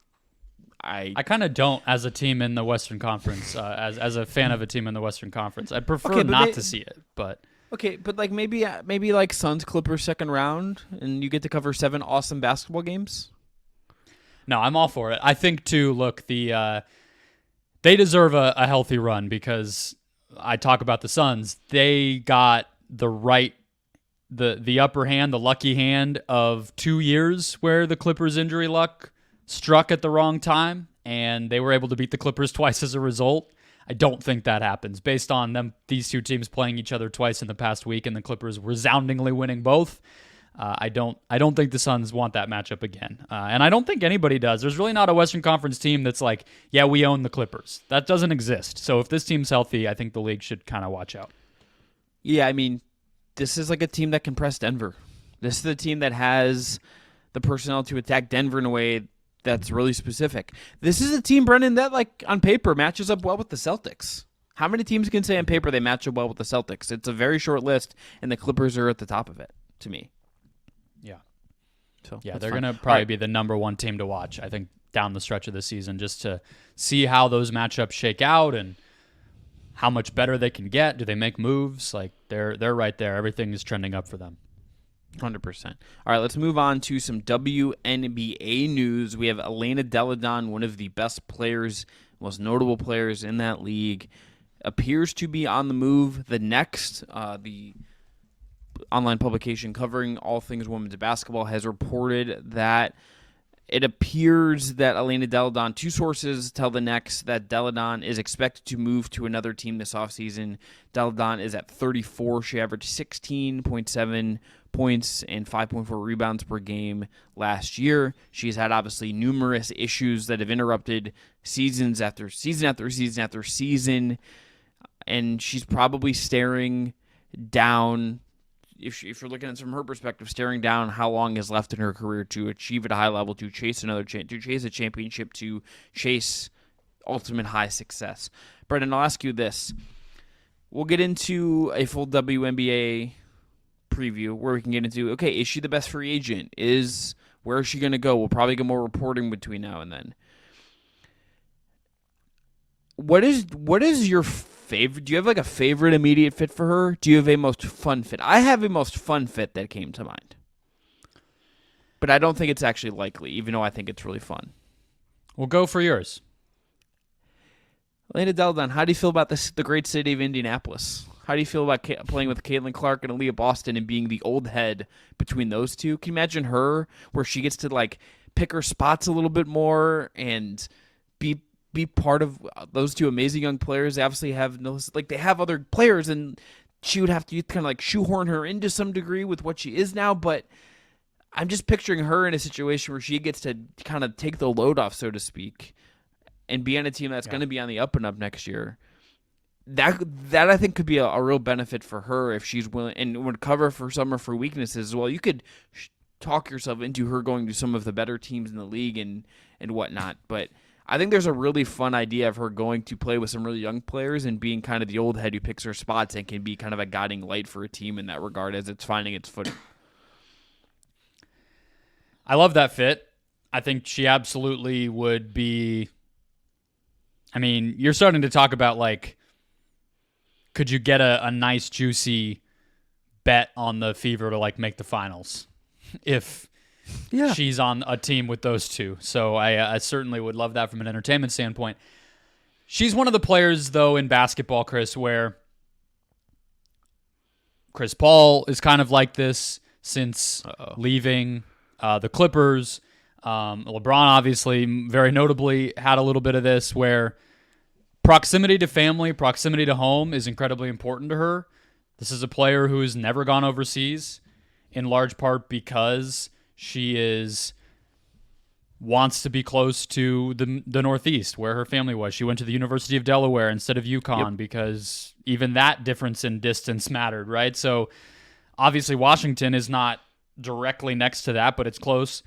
kind of don't as a team in the Western Conference, as a fan of a team in the Western Conference. I'd prefer not to see it, but... Okay, but like maybe like Suns Clippers second round, and you get to cover 7 awesome basketball games. No, I'm all for it. I think too. Look, they deserve a healthy run because I talk about the Suns. They got the upper hand, the lucky hand of 2 years where the Clippers injury luck struck at the wrong time, and they were able to beat the Clippers twice as a result. I don't think that happens based on these two teams playing each other twice in the past week and the Clippers resoundingly winning both. I don't think the Suns want that matchup again. And I don't think anybody does. There's really not a Western Conference team that's like, yeah, we own the Clippers. That doesn't exist. So if this team's healthy, I think the league should kind of watch out. Yeah, I mean, this is like a team that can press Denver. This is the team that has the personnel to attack Denver in a way that's really specific. This is a team, Brendan, that like on paper matches up well with the Celtics. How many teams can say on paper they match up well with the Celtics? It's a very short list, and the Clippers are at the top of it, to me. Yeah. So yeah, they're going to probably be the number one team to watch, I think, down the stretch of the season, just to see how those matchups shake out and how much better they can get. Do they make moves? Like they're right there. Everything is trending up for them. 100%. All right, let's move on to some WNBA news. We have Elena Delle, one of the best players, most notable players in that league, appears to be on the move. The Next, the online publication covering all things women's basketball, has reported that it appears that Elena Delle, 2 sources tell the Next that Delle is expected to move to another team this offseason. Delle is at 34. She averaged 16.7 points and 5.4 rebounds per game last year. She's had obviously numerous issues that have interrupted seasons after season after season after season, and she's probably staring down, if you're looking at it from her perspective, staring down how long is left in her career to achieve at a high level, to chase to chase a championship, to chase ultimate high success. Brendan, I'll ask you this. We'll get into a full WNBA preview where we can get into, okay, is she the best free agent? Where is she going to go? We'll probably get more reporting between now and then. What is your favorite? Do you have like a favorite immediate fit for her? Do you have a most fun fit? I have a most fun fit that came to mind, but I don't think it's actually likely, even though I think it's really fun. We'll go for yours. Elena Delle, how do you feel about the great city of Indianapolis? How do you feel about playing with Caitlin Clark and Aaliyah Boston and being the old head between those two? Can you imagine her where she gets to like pick her spots a little bit more and be part of those two amazing young players? They obviously have they have other players, and she would have to kind of like shoehorn her into some degree with what she is now. But I'm just picturing her in a situation where she gets to kind of take the load off, so to speak, and be on a team that's going to be on the up and up next year. That I think could be a real benefit for her if she's willing and would cover for some of her weaknesses as well. You could talk yourself into her going to some of the better teams in the league and whatnot. But I think there's a really fun idea of her going to play with some really young players and being kind of the old head who picks her spots and can be kind of a guiding light for a team in that regard as it's finding its footing. I love that fit. I think she absolutely would be. I mean, you're starting to talk about like, could you get a nice juicy bet on the Fever to like make the finals if she's on a team with those two? So I certainly would love that from an entertainment standpoint. She's one of the players, though, in basketball, Chris, where Chris Paul is kind of like this since leaving the Clippers. LeBron, obviously, very notably, had a little bit of this where proximity to family, proximity to home is incredibly important to her. This is a player who has never gone overseas, in large part because she is wants to be close to the Northeast, where her family was. She went to the University of Delaware instead of UConn because even that difference in distance mattered, right? So obviously Washington is not directly next to that, but it's close.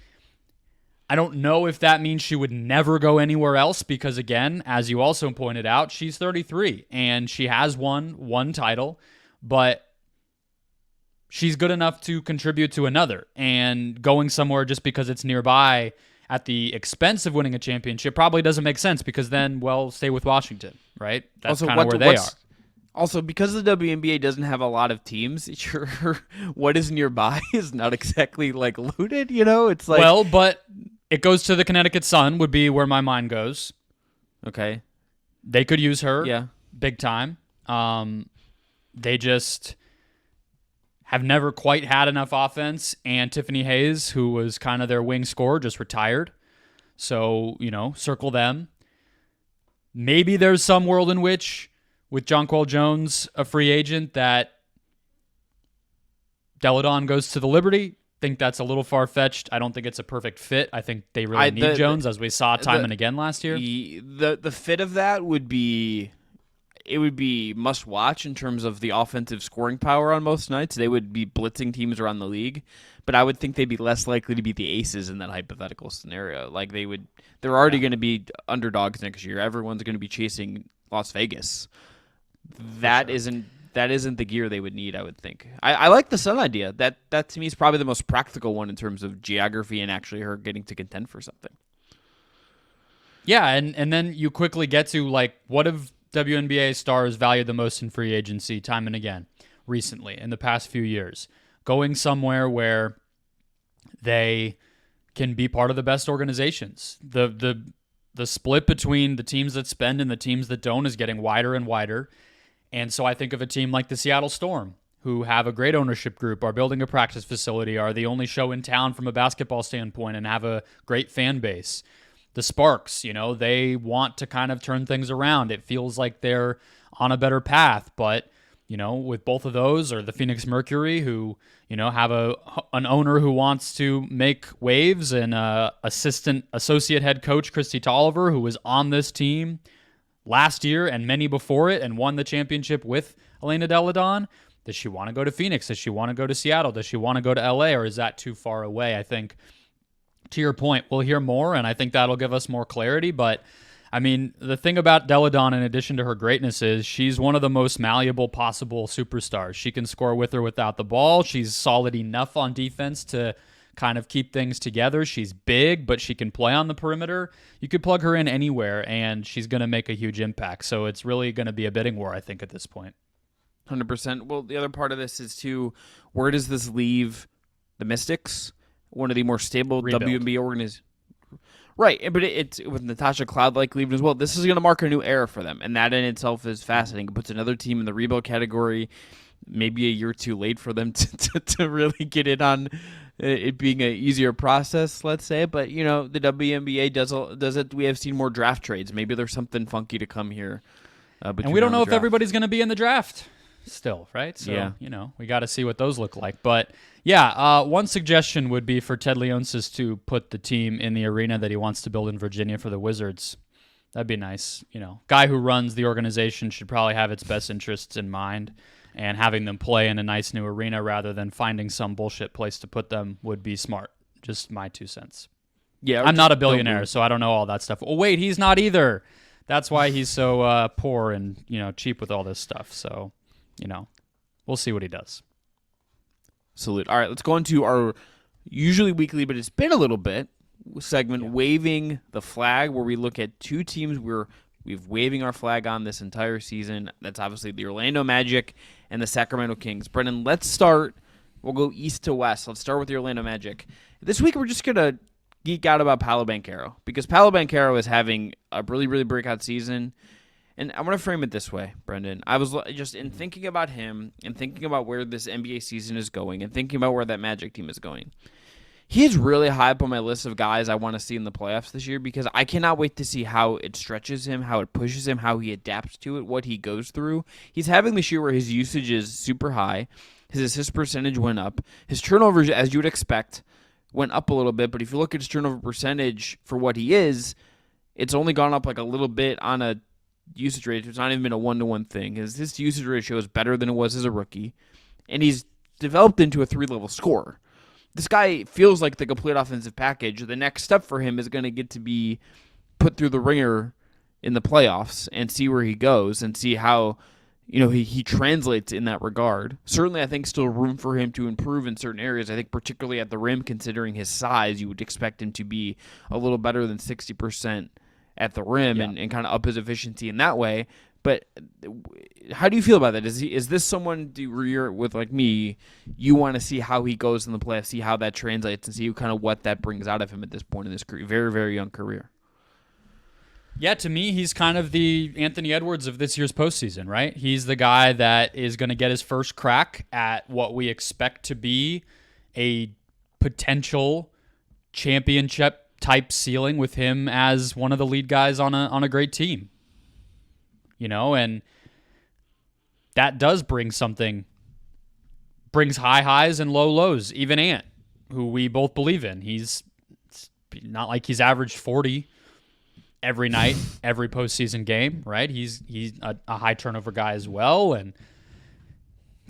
I don't know if that means she would never go anywhere else because, again, as you also pointed out, she's 33 and she has won one title, but she's good enough to contribute to another. And going somewhere just because it's nearby at the expense of winning a championship probably doesn't make sense because then, well, stay with Washington, right? That's kind of where they are. Also, because the WNBA doesn't have a lot of teams, what is nearby is not exactly like loaded, It's like... Well, but it goes to the Connecticut Sun would be where my mind goes. Okay. They could use her. Yeah. Big time. They just have never quite had enough offense, and Tiffany Hayes, who was kind of their wing scorer, just retired. So, circle them. Maybe there's some world in which, with Jonquel Jones, a free agent, that Delle goes to the Liberty. Think that's a little far-fetched. I don't think it's a perfect fit. I think they really need Jones, as we saw time and again last year. The fit of that would be... It would be must-watch in terms of the offensive scoring power on most nights. They would be blitzing teams around the league, but I would think they'd be less likely to be the aces in that hypothetical scenario. Like they're already going to be underdogs next year. Everyone's going to be chasing Las Vegas. That isn't the gear they would need, I would think. I like the Sun idea. That to me is probably the most practical one in terms of geography and actually her getting to contend for something. Yeah, and then you quickly get to what have WNBA stars valued the most in free agency time and again recently in the past few years? Going somewhere where they can be part of the best organizations. The split between the teams that spend and the teams that don't is getting wider and wider. And so I think of a team like the Seattle Storm, who have a great ownership group, are building a practice facility, are the only show in town from a basketball standpoint, and have a great fan base. The Sparks, they want to kind of turn things around. It feels like they're on a better path, but, with both of those, or the Phoenix Mercury, who, have an owner who wants to make waves, and associate head coach Christy Tolliver, who was on this team last year and many before it and won the championship with Elena Delle. Does she want to go to Phoenix? Does she want to go to Seattle? Does she want to go to LA, or is that too far away? I think, to your point, we'll hear more, and I think that'll give us more clarity. But, the thing about Delle, in addition to her greatness, is she's one of the most malleable possible superstars. She can score with or without the ball. She's solid enough on defense to kind of keep things together. She's big, but she can play on the perimeter. You could plug her in anywhere, and she's going to make a huge impact. So it's really going to be a bidding war, I think, at this point. 100%. Well, the other part of this is, too, where does this leave the Mystics? One of the more stable WNBA organizations. Right, but it's with Natasha Cloud leaving as well. This is going to mark a new era for them, and that in itself is fascinating. It puts another team in the rebuild category, maybe a year too late for them to really get in on it being an easier process, let's say. But, the WNBA does it. We have seen more draft trades. Maybe there's something funky to come here. And we don't know if everybody's going to be in the draft still, right? So, yeah. We got to see what those look like. But, yeah, one suggestion would be for Ted Leonsis to put the team in the arena that he wants to build in Virginia for the Wizards. That'd be nice. Guy who runs the organization should probably have its best interests in mind, and having them play in a nice new arena rather than finding some bullshit place to put them would be smart. Just my 2 cents. Yeah, I'm not a billionaire, so I don't know all that stuff. Oh, wait, he's not either. That's why he's so poor and, cheap with all this stuff. So, we'll see what he does. Salute. All right, let's go into our usually weekly, but it's been a little bit, segment, Waving the Flag, where we look at 2 teams we've waving our flag on this entire season. That's obviously the Orlando Magic and the Sacramento Kings. Brendan, let's start. We'll go east to west. Let's start with the Orlando Magic. This week, we're just going to geek out about Paolo Banchero, because Paolo Banchero is having a really, really breakout season. And I want to frame it this way, Brendan. I was just in thinking about him and thinking about where this NBA season is going and thinking about where that Magic team is going. He is really high up on my list of guys I want to see in the playoffs this year, because I cannot wait to see how it stretches him, how it pushes him, how he adapts to it, what he goes through. He's having this year where his usage is super high. His assist percentage went up. His turnovers, as you would expect, went up a little bit, but if you look at his turnover percentage for what he is, it's only gone up like a little bit on a usage rate. It's not even been a 1-to-1 thing. His usage ratio is better than it was as a rookie, and he's developed into a 3-level scorer. This guy feels like the complete offensive package. The next step for him is going to get to be put through the ringer in the playoffs and see where he goes and see how he translates in that regard. Certainly, I think still room for him to improve in certain areas. I think particularly at the rim, considering his size, you would expect him to be a little better than 60% at the rim and kind of up his efficiency in that way. But how do you feel about that? Is this someone where you're with like me, you want to see how he goes in the playoffs, see how that translates, and see kind of what that brings out of him at this point in his career, very, very young career? Yeah, to me, he's kind of the Anthony Edwards of this year's postseason, right? He's the guy that is going to get his first crack at what we expect to be a potential championship type ceiling with him as one of the lead guys on a great team. And that does bring something, brings high highs and low lows. Even Ant, who we both believe in, he's not like he's averaged 40 every night, every postseason game, right? He's a high turnover guy as well and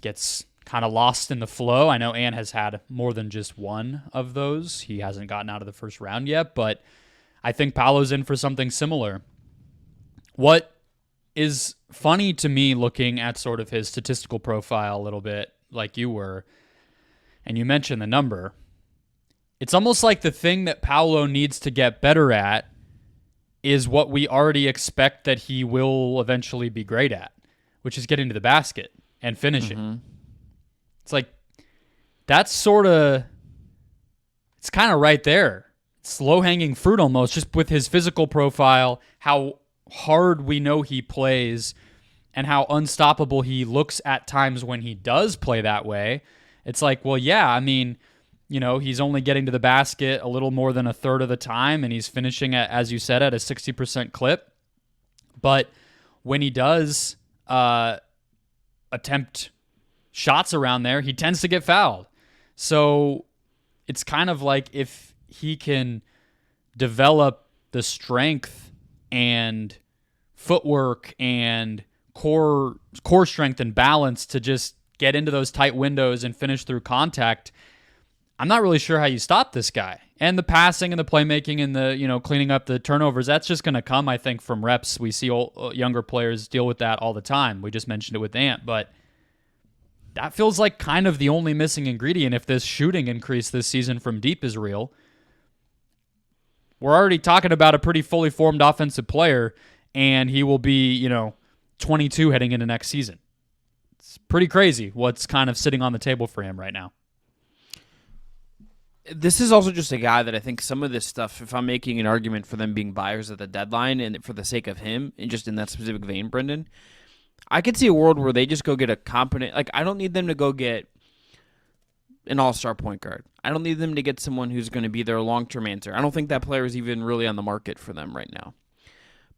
gets kind of lost in the flow. I know Ant has had more than just one of those. He hasn't gotten out of the first round yet, but I think Paolo's in for something similar. What is funny to me looking at sort of his statistical profile a little bit like you were, and you mentioned the number, it's almost like the thing that Paolo needs to get better at is what we already expect that he will eventually be great at, which is getting to the basket and finishing. Mm-hmm. It's like, that's sort of, it's kind of right there. It's low-hanging fruit almost, just with his physical profile, how hard we know he plays, and how unstoppable he looks at times when he does play that way. It's like, well, yeah, I mean, he's only getting to the basket a little more than a third of the time, and he's finishing at, as you said, at a 60% clip. But when he does attempt shots around there, he tends to get fouled. So it's kind of like if he can develop the strength and footwork and core strength and balance to just get into those tight windows and finish through contact, I'm not really sure how you stop this guy. And the passing and the playmaking and the cleaning up the turnovers, that's just going to come, I think, from reps. We see younger players deal with that all the time. We just mentioned it with Ant, but that feels like kind of the only missing ingredient if this shooting increase this season from deep is real. We're already talking about a pretty fully formed offensive player, and he will be, 22 heading into next season. It's pretty crazy what's kind of sitting on the table for him right now. This is also just a guy that I think some of this stuff, if I'm making an argument for them being buyers at the deadline and for the sake of him, and just in that specific vein, Brendan, I could see a world where they just go get a competent, I don't need them to go get an all-star point guard. I don't need them to get someone who's going to be their long-term answer. I don't think that player is even really on the market for them right now.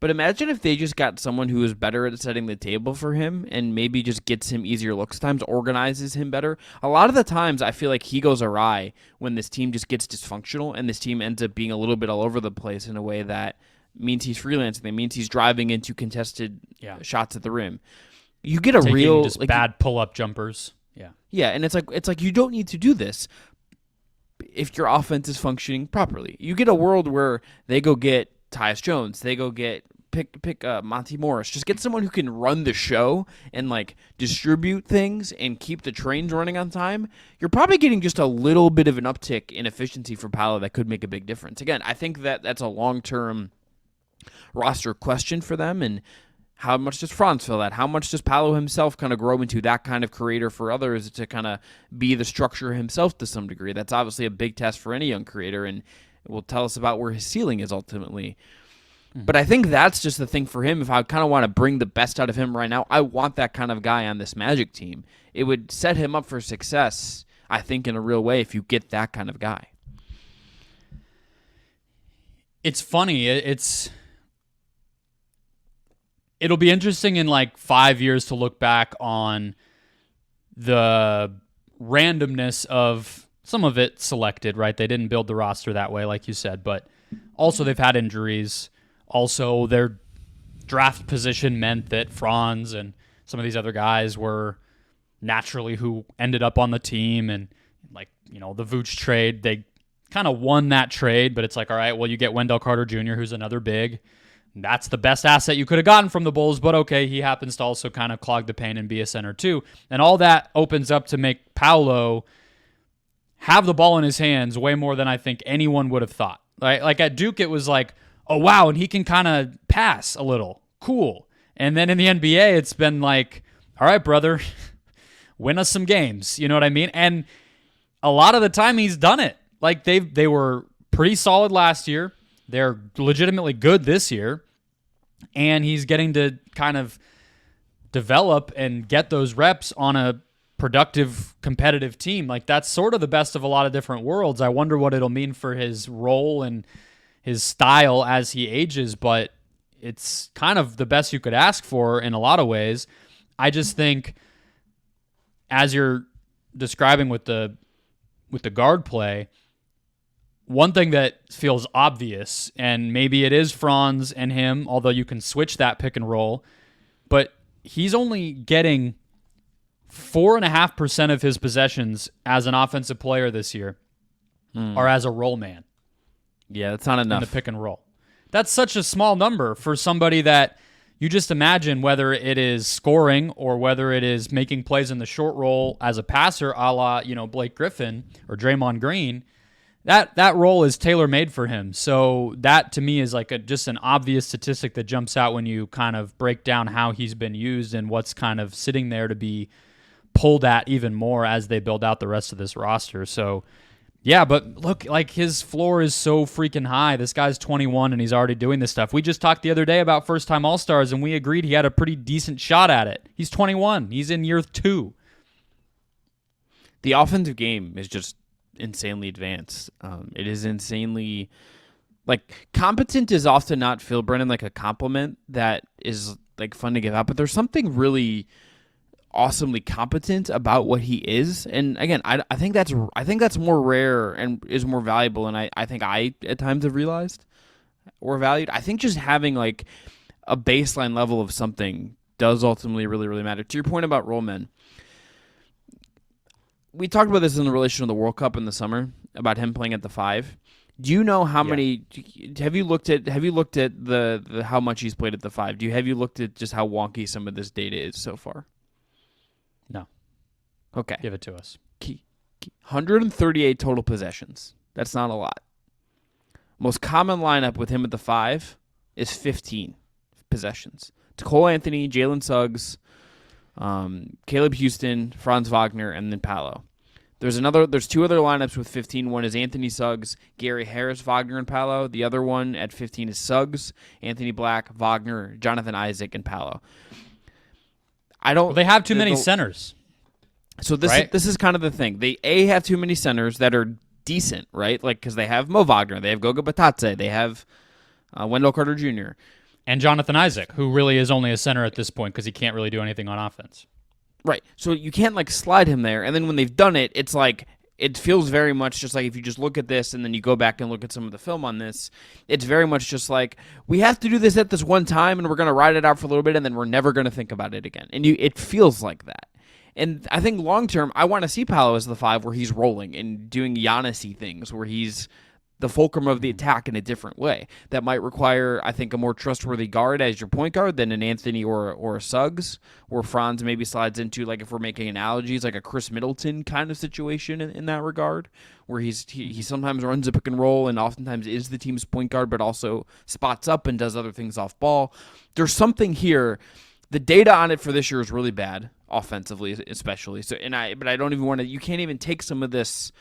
But imagine if they just got someone who is better at setting the table for him and maybe just gets him easier looks times, organizes him better. A lot of the times I feel like he goes awry when this team just gets dysfunctional and this team ends up being a little bit all over the place in a way that means he's freelancing. That means he's driving into contested shots at the rim. You get a real just bad pull-up jumpers. Yeah, and it's like you don't need to do this if your offense is functioning properly. You get a world where they go get Tyus Jones, they go get pick Monty Morris. Just get someone who can run the show and distribute things and keep the trains running on time. You're probably getting just a little bit of an uptick in efficiency for Paolo that could make a big difference. Again, I think that's a long-term roster question for them, and how much does Franz fill that? How much does Paolo himself kind of grow into that kind of creator for others to kind of be the structure himself to some degree? That's obviously a big test for any young creator, and it will tell us about where his ceiling is ultimately. But I think that's just the thing for him. If I kind of want to bring the best out of him right now, I want that kind of guy on this Magic team. It would set him up for success, I think, in a real way if you get that kind of guy. It's funny. It'll be interesting in 5 years to look back on the randomness of Some of it selected, right? They didn't build the roster that way, like you said, but also they've had injuries. Also, their draft position meant that Franz and some of these other guys were naturally who ended up on the team. And like, the Vooch trade, they kind of won that trade, but it's like, all right, well, you get Wendell Carter Jr., who's another big. That's the best asset you could have gotten from the Bulls, but okay, he happens to also kind of clog the paint and be a center too. And all that opens up to make Paolo have the ball in his hands way more than I think anyone would have thought. Like at Duke, it was like, oh, wow, and he can kind of pass a little. Cool. And then in the NBA, it's been like, all right, brother, win us some games. You know what I mean? And a lot of the time he's done it. Like they were pretty solid last year. They're legitimately good this year, and he's getting to kind of develop and get those reps on a productive, competitive team. Like that's sort of the best of a lot of different worlds. I wonder what it'll mean for his role and his style as he ages, but it's kind of the best you could ask for in a lot of ways. I just think, as you're describing with the guard play, one thing that feels obvious, and maybe it is Franz and him, although you can switch that pick and roll, but he's only getting 4.5% of his possessions as an offensive player this year are as a roll man. Yeah, that's not enough. In the pick and roll. That's such a small number for somebody that you just imagine, whether it is scoring or whether it is making plays in the short roll as a passer, a la Blake Griffin or Draymond Green. That role is tailor-made for him. So that, to me, is like just an obvious statistic that jumps out when you kind of break down how he's been used and what's kind of sitting there to be pulled at even more as they build out the rest of this roster. So, yeah, but look, like his floor is so freaking high. This guy's 21 and he's already doing this stuff. We just talked the other day about first-time All-Stars, and we agreed he had a pretty decent shot at it. He's 21. He's in year 2. The offensive game is just insanely advanced. It is insanely competent is often not, Phil Brennan, like a compliment that is like fun to give out, but there's something really awesomely competent about what he is. And again, I think that's more rare and is more valuable, and I think I at times have realized or valued. I think just having like a baseline level of something does ultimately really, really matter. To your point about roll men, we talked about this in relation to the World Cup in the summer about him playing at the 5. Do you know how many? Have you looked at the how much he's played at the 5? Have you looked at just how wonky some of this data is so far? No. Okay. Give it to us. 138 total possessions. That's not a lot. Most common lineup with him at the 5 is 15 possessions. It's Cole Anthony, Jalen Suggs, Caleb Houston, Franz Wagner, and then Paolo. There's 2 other lineups with 15. One is Anthony Suggs, Gary Harris, Wagner, and Paolo. The other one at 15 is Suggs, Anthony Black, Wagner, Jonathan Isaac, and Paolo. They have too many centers. So this is kind of the thing. They have too many centers that are decent, right? Like, because they have Mo Wagner, they have Goga Batadze, they have Wendell Carter Jr. And Jonathan Isaac, who really is only a center at this point because he can't really do anything on offense. Right. So you can't like slide him there. And then when they've done it, it's like it feels very much just like if you just look at this and then you go back and look at some of the film on this, it's very much just like we have to do this at this one time and we're going to ride it out for a little bit and then we're never going to think about it again. And it feels like that. And I think long term, I want to see Paolo as the 5 where he's rolling and doing Giannis-y things where he's the fulcrum of the attack in a different way. That might require, I think, a more trustworthy guard as your point guard than an Anthony or a Suggs, where Franz maybe slides into, like if we're making analogies, like a Chris Middleton kind of situation in that regard, where he sometimes runs a pick and roll and oftentimes is the team's point guard, but also spots up and does other things off ball. There's something here. The data on it for this year is really bad, offensively especially. But I don't even want to. You can't even take some of this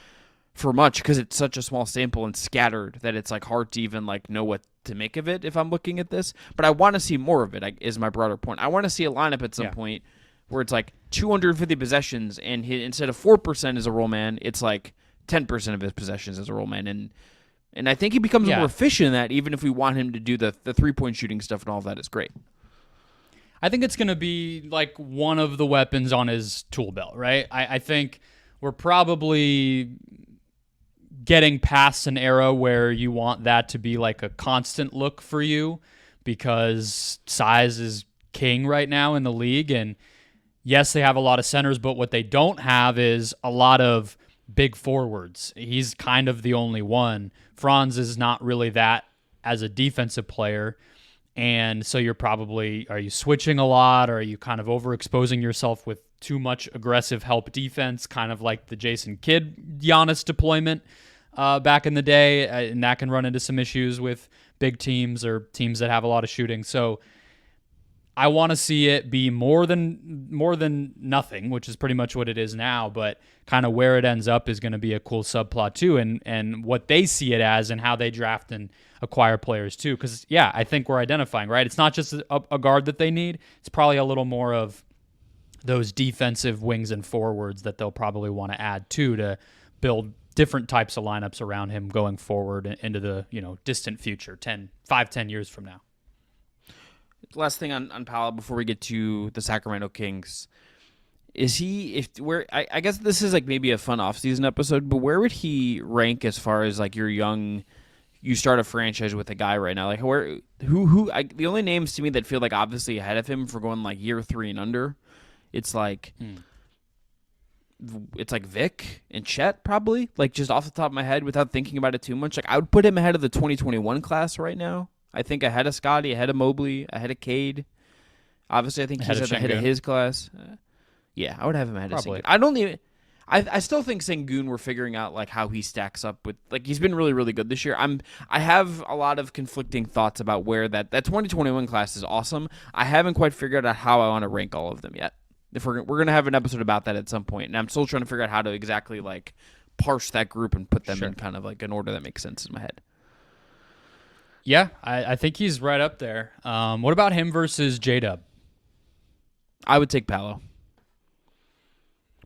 for much because it's such a small sample and scattered that it's like hard to even like know what to make of it if I'm looking at this. But I want to see more of it, is my broader point. I want to see a lineup at some point where it's like 250 possessions and instead of 4% as a roll man, it's like 10% of his possessions as a roll man. And I think he becomes more efficient in that, even if we want him to do the 3-point shooting stuff and all of that is great. I think it's going to be like one of the weapons on his tool belt, right? I think we're probably getting past an era where you want that to be like a constant look for you, because size is king right now in the league. And yes, they have a lot of centers, but what they don't have is a lot of big forwards. He's kind of the only one. Franz is not really that as a defensive player. And so are you switching a lot, or are you kind of overexposing yourself with too much aggressive help defense, kind of like the Jason Kidd Giannis deployment back in the day, and that can run into some issues with big teams or teams that have a lot of shooting. So I want to see it be more than nothing, which is pretty much what it is now, but kind of where it ends up is going to be a cool subplot too, and what they see it as and how they draft and acquire players too. Because, yeah, I think we're identifying, right? It's not just a guard that they need. It's probably a little more of those defensive wings and forwards that they'll probably want to add too, to build different types of lineups around him going forward into the distant future, 5-10 years from now. Last thing on Paolo before we get to the Sacramento Kings. I guess this is like maybe a fun offseason episode, but where would he rank as far as like you start a franchise with a guy right now? Like the only names to me that feel like obviously ahead of him for going like year 3 and under, it's like Vic and Chet probably, like just off the top of my head without thinking about it too much. Like I would put him ahead of the 2021 class right now. I think ahead of Scotty, ahead of Mobley, ahead of Cade. Obviously, I think he's ahead of his class. Yeah, I would have him ahead of Sengun. I still think Sengun, we're figuring out like how he stacks up with, like, he's been really, really good this year. I have a lot of conflicting thoughts about where that 2021 class is awesome. I haven't quite figured out how I want to rank all of them yet. If we're gonna have an episode about that at some point, and I'm still trying to figure out how to exactly like parse that group and put them in kind of like an order that makes sense in my head. Yeah, I think he's right up there. What about him versus J-Dub? I would take Paolo.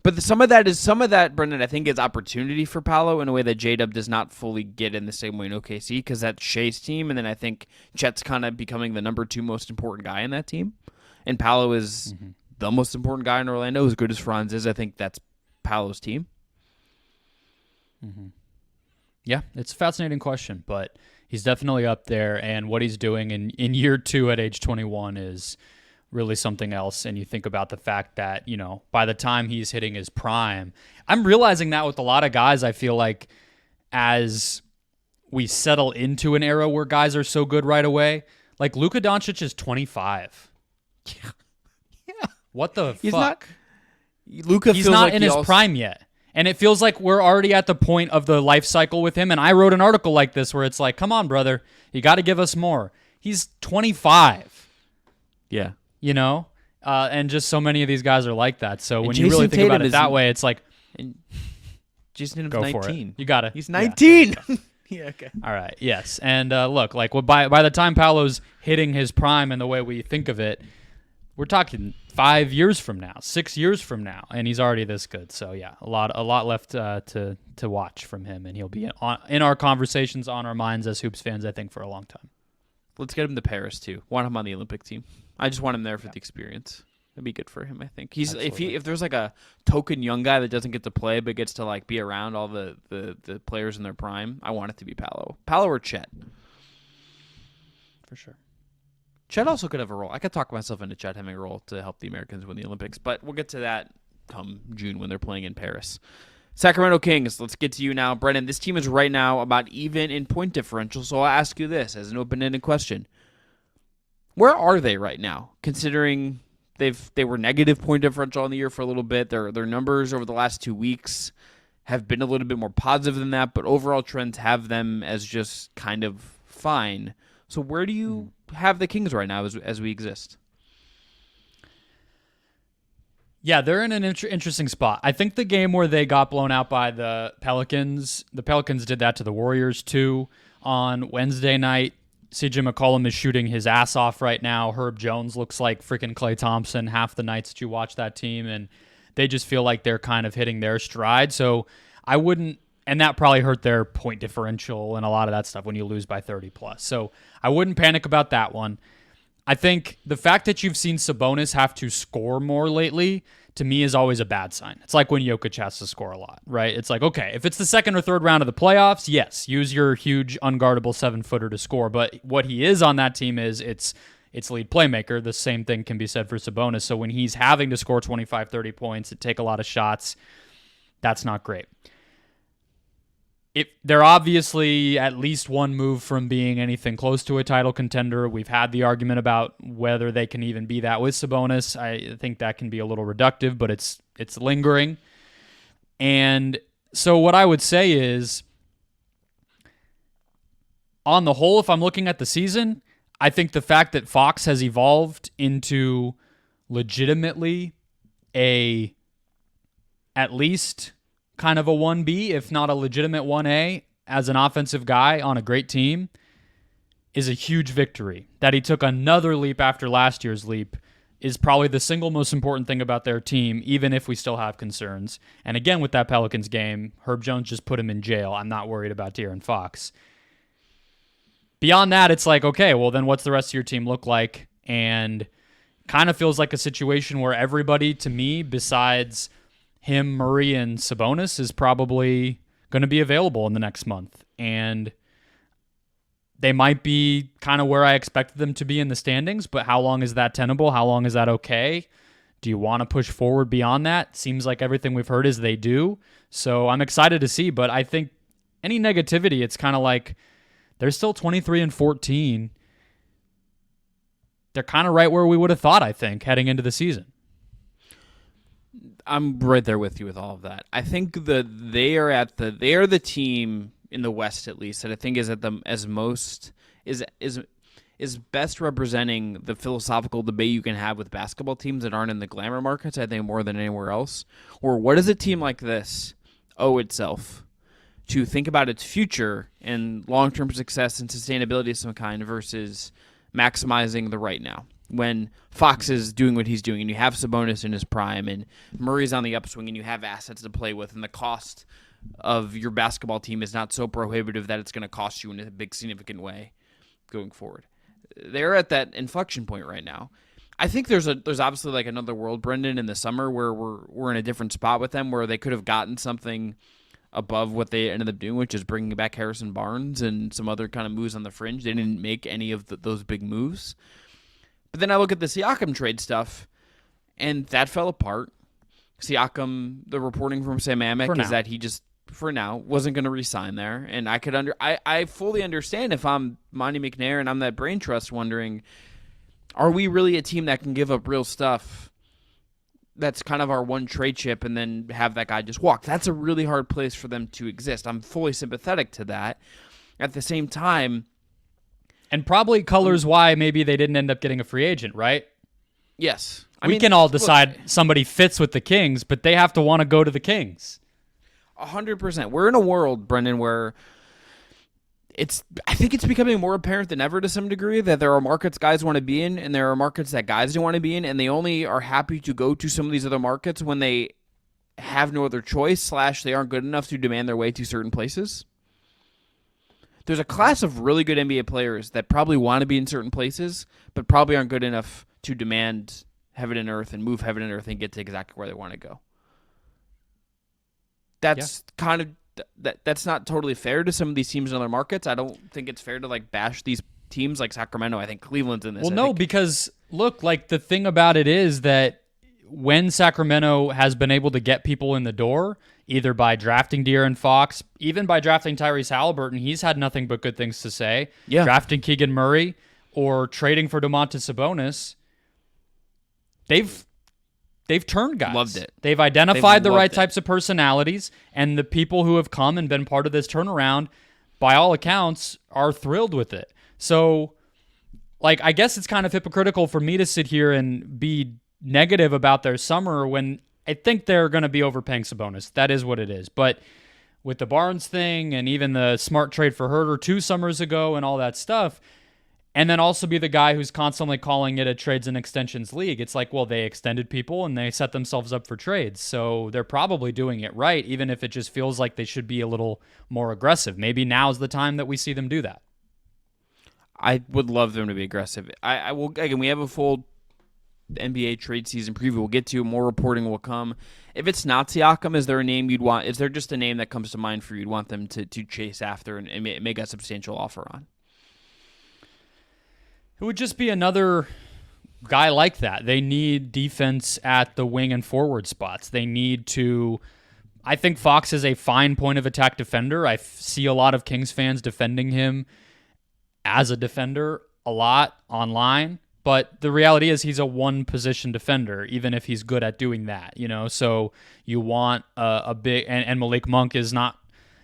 But some of that, Brendan, I think is opportunity for Paolo in a way that J-Dub does not fully get in the same way in OKC, because that's Shea's team, and then I think Chet's kind of becoming the number 2 most important guy in that team. And Paolo is the most important guy in Orlando. As good as Franz is, I think that's Paolo's team. Yeah, it's a fascinating question, but he's definitely up there, and what he's doing in year 2 at age 21 is really something else. And you think about the fact that, by the time he's hitting his prime, I'm realizing that with a lot of guys, I feel like as we settle into an era where guys are so good right away, like Luka Doncic is 25. Yeah. What the he's fuck? He's not in his prime yet. And it feels like we're already at the point of the life cycle with him. And I wrote an article like this where it's like, come on, brother, you got to give us more. He's 25. Yeah. And just so many of these guys are like that. So when Jason you really think Tatum about it that way, it's like, Jason go 19. for it. You got it. He's 19. Yeah. Yeah, okay. All right, yes. And look, like by the time Paolo's hitting his prime and the way we think of it, we're talking 5 years from now, 6 years from now, and he's already this good. So yeah, a lot left to watch from him, and he'll be in our conversations, on our minds as hoops fans, I think, for a long time. Let's get him to Paris too. Want him on the Olympic team. I just want him there for the experience. That'd be good for him, I think. If there's like a token young guy that doesn't get to play but gets to like be around all the players in their prime, I want it to be Paolo. Paolo or Chet. For sure. Chet also could have a role. I could talk myself into Chet having a role to help the Americans win the Olympics, but we'll get to that come June when they're playing in Paris. Sacramento Kings, let's get to you now. Brendan, this team is right now about even in point differential, so I'll ask you this as an open-ended question. Where are they right now, considering they were negative point differential in the year for a little bit? Their numbers over the last 2 weeks have been a little bit more positive than that, but overall trends have them as just kind of fine. So where do you have the Kings right now as we exist? Yeah, they're in an interesting spot. I think the game where they got blown out by the Pelicans did that to the Warriors too on Wednesday night. CJ McCollum is shooting his ass off right now. Herb Jones looks like freaking Klay Thompson half the nights that you watch that team, and they just feel like they're kind of hitting their stride. So I wouldn't, and that probably hurt their point differential and a lot of that stuff when you lose by 30 plus. So I wouldn't panic about that one. I think the fact that you've seen Sabonis have to score more lately, to me, is always a bad sign. It's like when Jokic has to score a lot, right? It's like, okay, if it's the second or third round of the playoffs, yes, use your huge unguardable 7-footer to score. But what he is on that team is it's lead playmaker. The same thing can be said for Sabonis. So when he's having to score 25, 30 points and take a lot of shots, that's not great. They're obviously at least one move from being anything close to a title contender. We've had the argument about whether they can even be that with Sabonis. I think that can be a little reductive, but it's lingering. And so what I would say is, on the whole, if I'm looking at the season, I think the fact that Fox has evolved into legitimately at least kind of a 1B, if not a legitimate 1A, as an offensive guy on a great team, is a huge victory. That he took another leap after last year's leap is probably the single most important thing about their team, even if we still have concerns. And again, with that Pelicans game, Herb Jones just put him in jail. I'm not worried about De'Aaron Fox. Beyond that, it's like, okay, well, then what's the rest of your team look like? And kind of feels like a situation where everybody, to me, besides him, Murray, and Sabonis, is probably going to be available in the next month. And they might be kind of where I expected them to be in the standings, but how long is that tenable? How long is that okay? Do you want to push forward beyond that? Seems like everything we've heard is they do. So I'm excited to see, but I think any negativity, it's kind of like they're still 23-14. They're kind of right where we would have thought, I think, heading into the season. I'm right there with you with all of that. I think that they are the team in the West, at least, that I think is at the is best representing the philosophical debate you can have with basketball teams that aren't in the glamour markets, I think, more than anywhere else. Or what does a team like this owe itself to think about its future and long-term success and sustainability of some kind versus maximizing the right now? When Fox is doing what he's doing and you have Sabonis in his prime and Murray's on the upswing and you have assets to play with and the cost of your basketball team is not so prohibitive that it's going to cost you in a big significant way going forward. They're at that inflection point right now. I think there's obviously like another world, Brendan, in the summer where we're in a different spot with them where they could have gotten something above what they ended up doing, which is bringing back Harrison Barnes and some other kind of moves on the fringe. They didn't make any of those big moves. But then I look at the Siakam trade stuff, and that fell apart. Siakam, the reporting from Sam Amick is that he just, for now, wasn't going to re-sign there. And I fully understand if I'm Monty McNair and I'm that brain trust wondering, are we really a team that can give up real stuff that's kind of our one trade chip and then have that guy just walk? That's a really hard place for them to exist. I'm fully sympathetic to that. At the same time, and probably colors why maybe they didn't end up getting a free agent, right? Yes. We can all decide somebody fits with the Kings, but they have to want to go to the Kings. 100%. We're in a world, Brendan, where I think it's becoming more apparent than ever to some degree that there are markets guys want to be in and there are markets that guys don't want to be in, and they only are happy to go to some of these other markets when they have no other choice / they aren't good enough to demand their way to certain places. There's a class of really good NBA players that probably want to be in certain places, but probably aren't good enough to demand heaven and earth and move heaven and earth and get to exactly where they want to go. That's kind of that's not totally fair to some of these teams in other markets. I don't think it's fair to like bash these teams like Sacramento. I think Cleveland's in this. Well, because look, like the thing about it is that when Sacramento has been able to get people in the door, either by drafting De'Aaron Fox, even by drafting Tyrese Halliburton, he's had nothing but good things to say. Yeah. Drafting Keegan Murray or trading for Domantas Sabonis, they've turned guys. Loved it. They've identified the right types of personalities, and the people who have come and been part of this turnaround, by all accounts, are thrilled with it. So, like, I guess it's kind of hypocritical for me to sit here and be negative about their summer when I think they're going to be overpaying Sabonis. That is what it is. But with the Barnes thing and even the smart trade for Herter 2 summers ago and all that stuff, and then also be the guy who's constantly calling it a trades and extensions league, it's like, well, they extended people and they set themselves up for trades. So they're probably doing it right, even if it just feels like they should be a little more aggressive. Maybe now's the time that we see them do that. I would love them to be aggressive. I will, again, we have a full NBA trade season preview we'll get to. More reporting will come. If it's not Siakam, is there a name you'd want? Is there just a name that comes to mind for you? You'd want them to chase after and make a substantial offer on? It would just be another guy like that. They need defense at the wing and forward spots. They need to. I think Fox is a fine point of attack defender. I see a lot of Kings fans defending him as a defender a lot online. But the reality is he's a one-position defender, even if he's good at doing that, So you want a big... And Malik Monk is not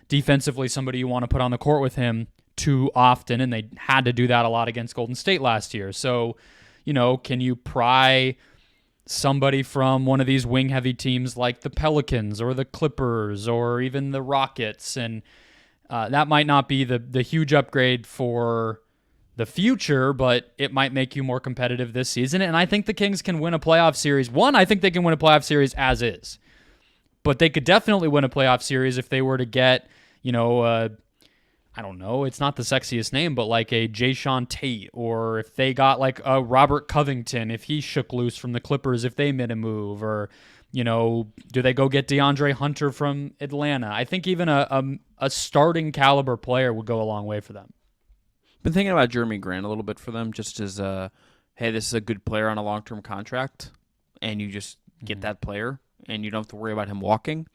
defensively somebody you want to put on the court with him too often, and they had to do that a lot against Golden State last year. So, can you pry somebody from one of these wing-heavy teams like the Pelicans or the Clippers or even the Rockets? And that might not be the huge upgrade for the future, but it might make you more competitive this season. And I think the Kings can win a playoff series. I think they can win a playoff series as is. But they could definitely win a playoff series if they were to get, I don't know, it's not the sexiest name, but like a Jayshawn Tate, or if they got like a Robert Covington, if he shook loose from the Clippers, if they made a move, or, do they go get DeAndre Hunter from Atlanta? I think even a starting caliber player would go a long way for them. Been thinking about Jeremy Grant a little bit for them, just as hey, this is a good player on a long-term contract, and you just get that player, and you don't have to worry about him walking.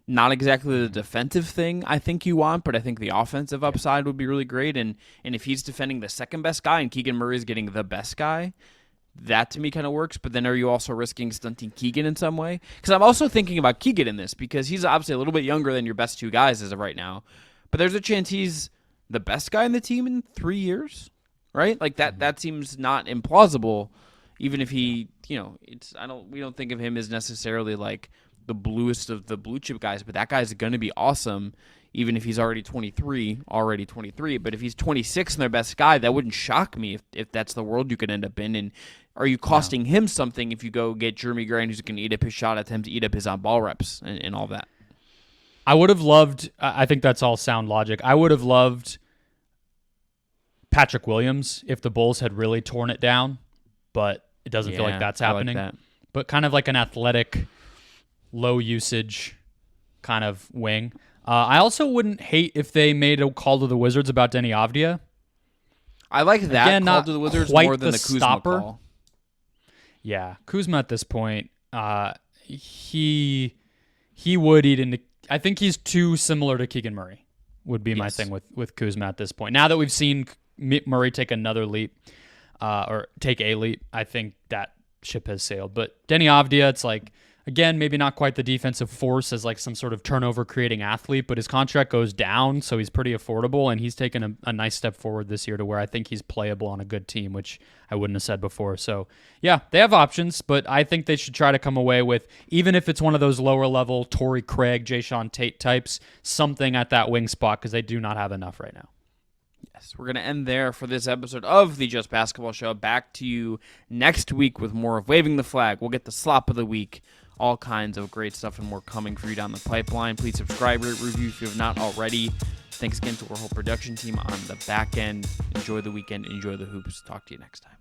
Not exactly the defensive thing I think you want, but I think the offensive upside would be really great. And if he's defending the second best guy and Keegan Murray is getting the best guy, that to me kind of works. But then are you also risking stunting Keegan in some way? Because I'm also thinking about Keegan in this, because he's obviously a little bit younger than your best two guys as of right now. But there's a chance he's the best guy in the team in 3 years, right? Like that seems not implausible, even if he, we don't think of him as necessarily like the bluest of the blue chip guys, but that guy's going to be awesome, even if he's already 23. But if he's 26 and their best guy, that wouldn't shock me if that's the world you could end up in. And are you costing him something if you go get Jeremy Grant, who's going to eat up his shot attempts, eat up his on-ball reps and all that? I would have loved, I think that's all sound logic, I would have loved Patrick Williams if the Bulls had really torn it down, but it doesn't feel like that's happening. Like that. But kind of like an athletic, low usage kind of wing. I also wouldn't hate if they made a call to the Wizards about Denny Avdia. I like that Again, call to the Wizards more than the Kuzma stopper call. Yeah, Kuzma at this point, he would eat into. I think he's too similar to Keegan Murray. Would be my thing with Kuzma at this point. Now that we've seen Murray take another leap, or take a leap, I think that ship has sailed. But Denny Avdia, it's like, again, maybe not quite the defensive force as like some sort of turnover-creating athlete, but his contract goes down, so he's pretty affordable, and he's taken a nice step forward this year to where I think he's playable on a good team, which I wouldn't have said before. So, yeah, they have options, but I think they should try to come away with, even if it's one of those lower-level Torrey Craig, Jayshawn Tate types, something at that wing spot, because they do not have enough right now. Yes, we're going to end there for this episode of the Just Basketball Show. Back to you next week with more of Waving the Flag. We'll get the slop of the week. All kinds of great stuff and more coming for you down the pipeline. Please subscribe, rate, review if you have not already. Thanks again to our whole production team on the back end. Enjoy the weekend. Enjoy the hoops. Talk to you next time.